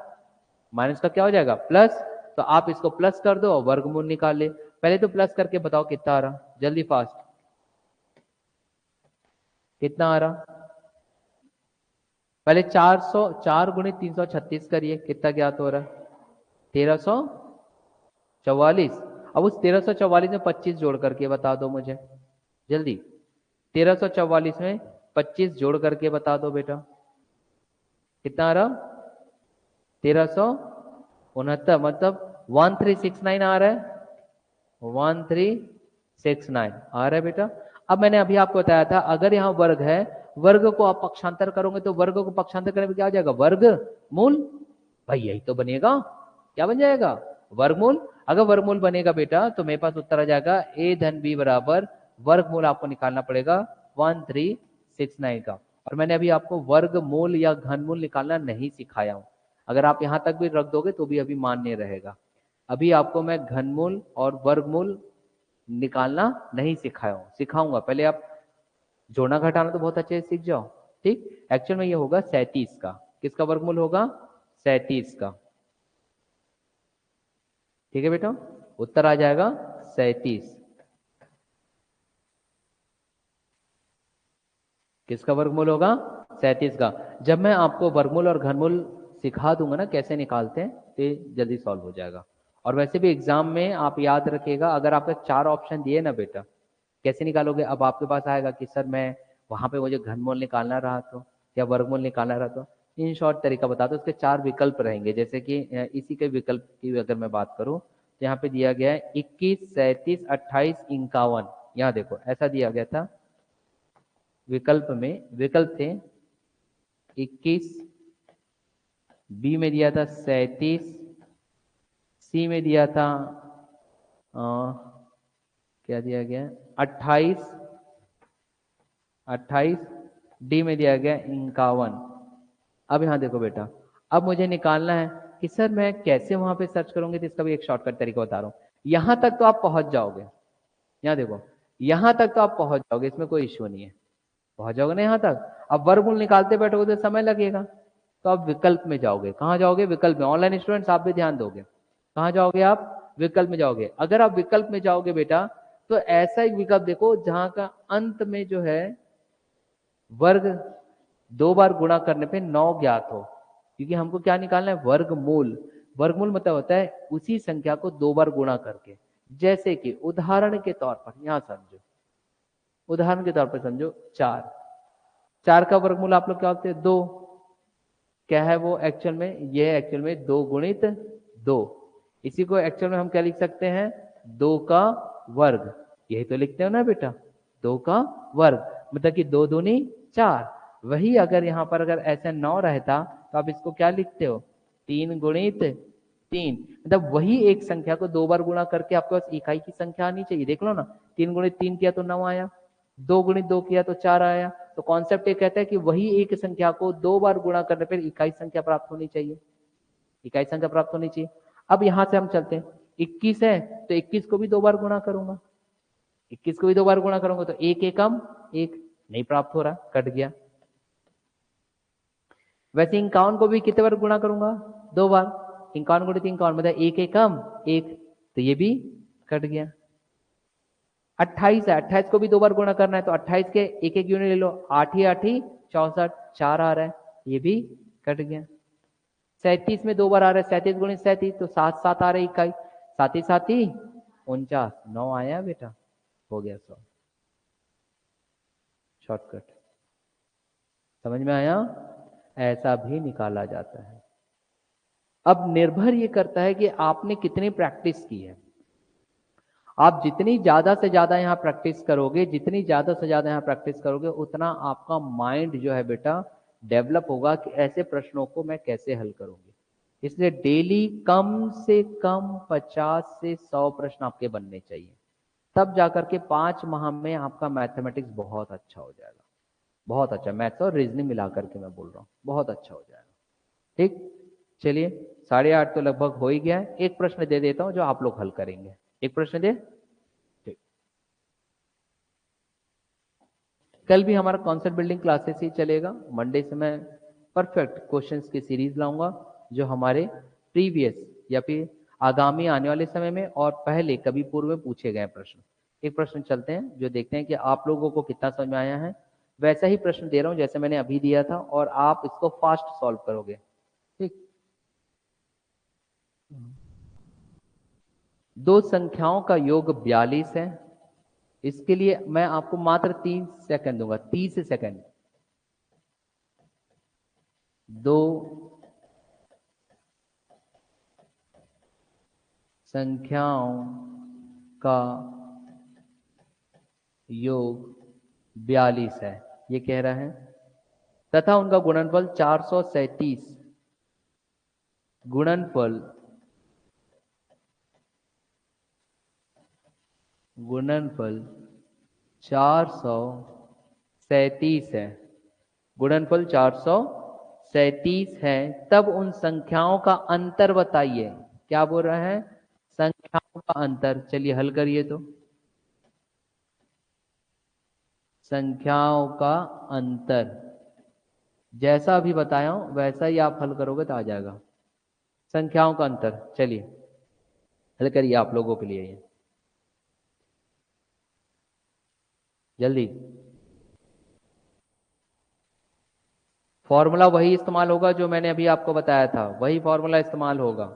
माइनस का क्या हो जाएगा प्लस, तो आप इसको प्लस कर दो और वर्गमूल निकाल ले। पहले तो प्लस करके बताओ कितना आ रहा, जल्दी फास्ट, कितना आ रहा। पहले 4 गुणित 336 करिए, कितना ज्ञात हो रहा है 1344। अब उस 1344 में 25 जोड़ करके बता दो मुझे जल्दी, 1344 में 25 जोड़ करके बता दो बेटा कितना आ रहा, 1369, मतलब 1369 आ रहा है, 1369 आ रहा है बेटा। अब मैंने अभी आपको बताया था अगर यहाँ वर्ग है, वर्ग को आप पक्षांतर करोगे तो वर्ग को पक्षांतर करने में क्या हो जाएगा वर्ग मूल, भाई यही तो बनेगा, क्या बन जाएगा वर्गमूल। अगर वर्गमूल बनेगा बेटा तो मेरे पास उत्तर आ जाएगा a धन b बराबर वर्गमूल आपको निकालना पड़ेगा 1369 का। और मैंने अभी आपको वर्गमूल या घनमूल निकालना नहीं सिखाया हूं। अगर आप यहां तक भी रख दोगे तो भी अभी मान्य रहेगा। अभी आपको मैं घनमूल और वर्गमूल निकालना नहीं सिखाया हूं, सिखाऊंगा। पहले आप जोड़ना घटाना तो बहुत अच्छे से सीख जाओ। ठीक, एक्चुअल में ये होगा 37 का। किसका वर्गमूल होगा? 37 का। ठीक है बेटा, उत्तर आ जाएगा 37। किसका वर्गमूल होगा? 37 का। जब मैं आपको वर्गमूल और घनमूल सिखा दूंगा ना कैसे निकालते हैं, तो ये जल्दी सॉल्व हो जाएगा। और वैसे भी एग्जाम में आप याद रखिएगा, अगर आपको 4 ऑप्शन दिए ना बेटा, कैसे निकालोगे? अब आपके पास आएगा कि सर मैं वहां पे मुझे घनमूल निकालना रहा तो या वर्गमूल निकालना रहा तो इन शॉर्ट तरीका बता दो। उसके 4 विकल्प रहेंगे। जैसे कि इसी के विकल्प की अगर मैं बात करूं तो यहाँ पे दिया गया है 21, 37, 28, 51। यहाँ देखो ऐसा दिया गया था। विकल्प में विकल्प थे 21, बी में दिया था 37, सी में दिया था अ, क्या दिया गया? 28, 28, डी में दिया गया 51। अब यहां देखो बेटा, अब मुझे निकालना है कि सर मैं कैसे वहां पे सर्च करूंगी, तो इसका भी एक शॉर्टकट तरीका बता रहा हूं। यहां तक तो आप पहुंच जाओगे। यहाँ देखो, यहां तक तो आप पहुंच जाओगे, इसमें कोई इश्यू नहीं है, पहुंच जाओगे ना यहां तक। अब वर्गमूल निकालते बैठोगे तो समय लगेगा, तो आप विकल्प में जाओगे। कहाँ जाओगे? विकल्प में। ऑनलाइन स्टूडेंट्स आप भी ध्यान दोगे। कहाँ जाओगे आप? विकल्प में जाओगे। अगर आप विकल्प में जाओगे बेटा, तो ऐसा एक विकल्प देखो जहां का अंत में जो है वर्ग 2 बार गुणा करने पे 9 ज्ञात हो। क्योंकि हमको क्या निकालना है? वर्गमूल। वर्गमूल मतलब होता है उसी संख्या को 2 बार गुणा करके। जैसे कि उदाहरण के तौर पर यहां समझो, उदाहरण के तौर पर समझो 4। 4 का वर्गमूल आप लोग क्या होते हैं? 2। क्या है वो एक्चुअल में? ये एक्चुअल में 2 गुणित 2। इसी को एक्चुअल में हम क्या लिख सकते हैं? 2 का वर्ग। यही तो लिखते हो ना बेटा, 2 का वर्ग। मतलब कि 2 दूनी 4। वही अगर यहाँ पर अगर ऐसा 9 रहता तो आप इसको क्या लिखते हो? 3 गुणित 3। मतलब वही एक संख्या को 2 बार गुणा करके आपके पास इकाई की संख्या आनी चाहिए। देख लो ना, 3 गुणित 3 किया तो 9 आया, 2 गुणित 2 किया तो 4 आया। तो कॉन्सेप्ट ये कहता है कि वही एक संख्या को 2 बार गुणा करने पर इकाई संख्या प्राप्त होनी चाहिए, इकाई संख्या प्राप्त होनी चाहिए। अब यहां से हम चलते हैं, 21 है तो 21 को भी 2 बार गुणा करूंगा, 21 को भी 2 बार गुणा करूंगा तो एक एकम एक, नहीं प्राप्त हो रहा, कट गया। वैसे 51 को भी कितने बार गुणा करूंगा? 2 बार। 51 गुणित 51 मतलब एक एकम एक, तो ये भी कट गया। 28 है, 28 को भी 2 बार गुणा करना है तो 28 के एक एक यूनिट ले लो, 8 ही 8 ही 64, 4 आ रहा है, ये भी कट गया। 37 में 2 बार आ रहा है, 37 गुणित 37 तो 7 7 आ रही इकाई, 7 ही 7 ही 49, 9 आया बेटा, हो गया 100। शॉर्टकट समझ में आया? ऐसा भी निकाला जाता है। अब निर्भर ये करता है कि आपने कितनी प्रैक्टिस की है। आप जितनी ज्यादा से ज्यादा यहाँ प्रैक्टिस करोगे, जितनी ज्यादा से ज्यादा यहाँ प्रैक्टिस करोगे, उतना आपका माइंड जो है बेटा डेवलप होगा कि ऐसे प्रश्नों को मैं कैसे हल करूंगी। इसलिए डेली कम से कम 50 से 100 प्रश्न आपके बनने चाहिए, तब जाकर के 5 माह में आपका मैथमेटिक्स बहुत अच्छा हो जाएगा। बहुत अच्छा, मैथ्स और रीजनिंग मिला करके मैं बोल रहा हूँ, बहुत अच्छा हो जाएगा। ठीक, चलिए 8:30 तो लगभग हो ही गया है। एक प्रश्न दे देता हूँ जो आप लोग हल करेंगे। एक प्रश्न दे। ठीक, कल भी हमारा कॉन्सेप्ट बिल्डिंग क्लासेस ही चलेगा। मंडे से मैं परफेक्ट क्वेश्चंस की सीरीज लाऊंगा जो हमारे प्रीवियस या फिर आगामी आने वाले समय में और पहले कभी पूर्व में पूछे गए प्रश्न। एक प्रश्न चलते हैं जो देखते हैं कि आप लोगों को कितना समझ में आया है। वैसा ही प्रश्न दे रहा हूं जैसे मैंने अभी दिया था और आप इसको फास्ट सॉल्व करोगे। ठीक, दो संख्याओं का योग 42 है। इसके लिए मैं आपको मात्र 30 सेकंड दूंगा, 30 सेकंड। दो संख्याओं का योग 42 है, ये कह रहा है, तथा उनका गुणनफल 437। गुणनफल गुणनफल 437 है। गुणनफल 437 है, तब उन संख्याओं का अंतर बताइए। क्या बोल रहा है? संख्याओं का अंतर। चलिए हल करिए तो। संख्याओं का अंतर जैसा अभी बताया हूं वैसा ही आप हल करोगे तो आ जाएगा। संख्याओं का अंतर, चलिए हल करिए आप लोगों के लिए ये जल्दी। फॉर्मूला वही इस्तेमाल होगा जो मैंने अभी आपको बताया था, वही फॉर्मूला इस्तेमाल होगा।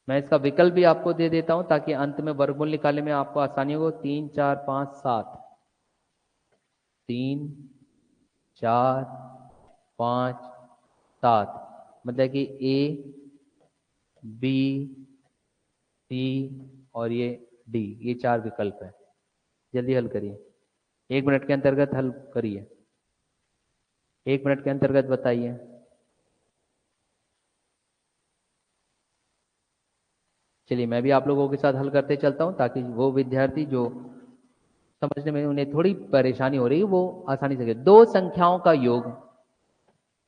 मैं इसका विकल्प भी आपको दे देता हूं ताकि अंत में वर्गमूल निकालने में आपको आसानी हो। 3 4 5 7, 3 4 5 7, मतलब कि ए बी सी और ये डी, ये 4 विकल्प है। जल्दी हल करिए, 1 मिनट के अंतर्गत हल करिए, 1 मिनट के अंतर्गत बताइए। चलिए मैं भी आप लोगों के साथ हल करते चलता हूं ताकि वो विद्यार्थी जो समझने में उन्हें थोड़ी परेशानी हो रही है वो आसानी से। दो संख्याओं का योग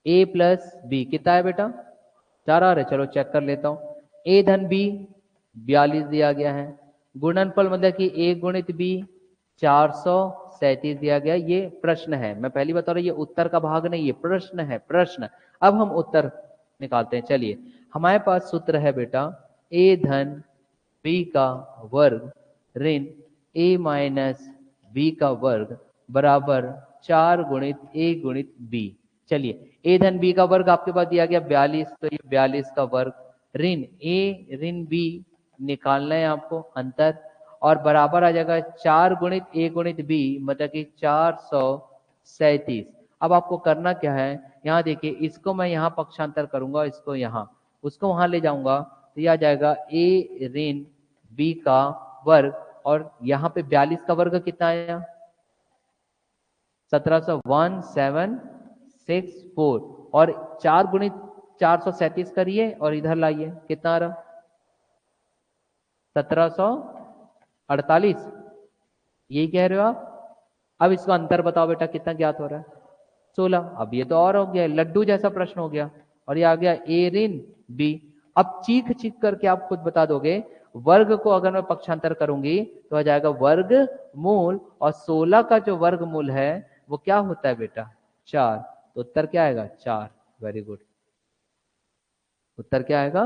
a प्लस बी कितना है बेटा? 4 आ रहे, चलो चेक कर लेता हूं। a धन b 42 दिया गया है। गुणनफल मतलब कि a गुणित b 437 दिया गया। ये प्रश्न है, मैं पहली बता रहा हूं, ये उत्तर का भाग नहीं, ये प्रश्न है, प्रश्न। अब हम उत्तर निकालते हैं। चलिए हमारे पास सूत्र है बेटा, a धन b का वर्ग ऋण a माइनस b का वर्ग बराबर 4 गुणित a गुणित b। चलिए a धन b का वर्ग आपके पास दिया गया 42, तो ये 42 का वर्ग ऋण a ऋण b निकालना है आपको अंतर, और बराबर आ जाएगा 4 गुणित a गुणित b, मतलब कि 437। अब आपको करना क्या है, यहाँ देखिए इसको मैं यहाँ पक्षांतर करूंगा, इसको यहाँ, उसको वहां ले जाऊंगा, तो यह आ जाएगा a ऋण b का वर्ग, और यहाँ पे 42 का वर्ग कितना आया? 1764, और 4 गुणित 437 करिए और इधर लाइए, कितना आ रहा? 1748, यही कह रहे हो आप? अब इसका अंतर बताओ बेटा, कितना ज्ञात हो रहा है? 16। अब ये तो और हो गया, लड्डू जैसा प्रश्न हो गया, और ये आ गया ए ऋण बी। अब चीख चीख करके आप खुद बता दोगे, वर्ग को अगर मैं पक्षांतर करूंगी तो आ जाएगा वर्ग मूल, और 16 का जो वर्ग मूल है वो क्या होता है बेटा? 4। तो उत्तर क्या आएगा? 4। वेरी गुड, उत्तर क्या आएगा?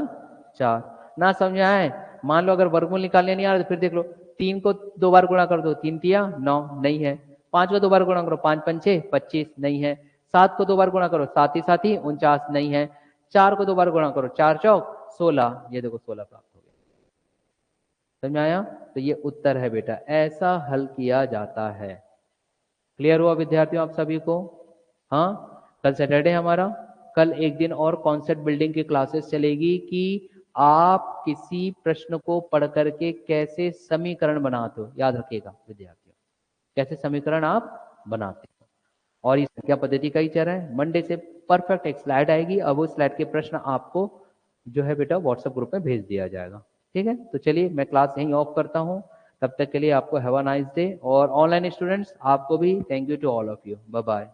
4। ना समझ आए, मान लो अगर वर्गमूल निकालने नहीं आ रहा तो फिर देख लो, 3 को 2 बार गुणा कर दो, 3 तिया 9, नहीं है। 5 को 2 बार गुणा करो, 5 पंचे 25, नहीं है। 7 को 2 बार गुणा करो, 7 ही 49, नहीं है। 4 को 2 बार गुणा करो, 4 चौक 16, ये देखो 16 प्राप्त हो गया। समझ में आया? तो ये उत्तर है बेटा, ऐसा हल किया जाता है। क्लियर हुआ विद्यार्थियों आप सभी को? हाँ, कल सैटरडे हमारा, कल एक दिन और कॉन्सेप्ट बिल्डिंग की क्लासेस चलेगी कि आप किसी प्रश्न को पढ़ करके कैसे समीकरण बनाते हो। याद रखिएगा विद्यार्थियों, कैसे समीकरण आप बनाते हो, और ये संख्या पद्धति का ही चरण है। मंडे से परफेक्ट एक स्लाइड आएगी, अब उस स्लाइड के प्रश्न आपको जो है बेटा व्हाट्सएप ग्रुप में भेज दिया जाएगा। ठीक है, तो चलिए मैं क्लास यहीं ऑफ करता हूँ। तब तक के लिए आपको हैव अ नाइस डे, और ऑनलाइन स्टूडेंट्स आपको भी thank you to all of you. Bye bye.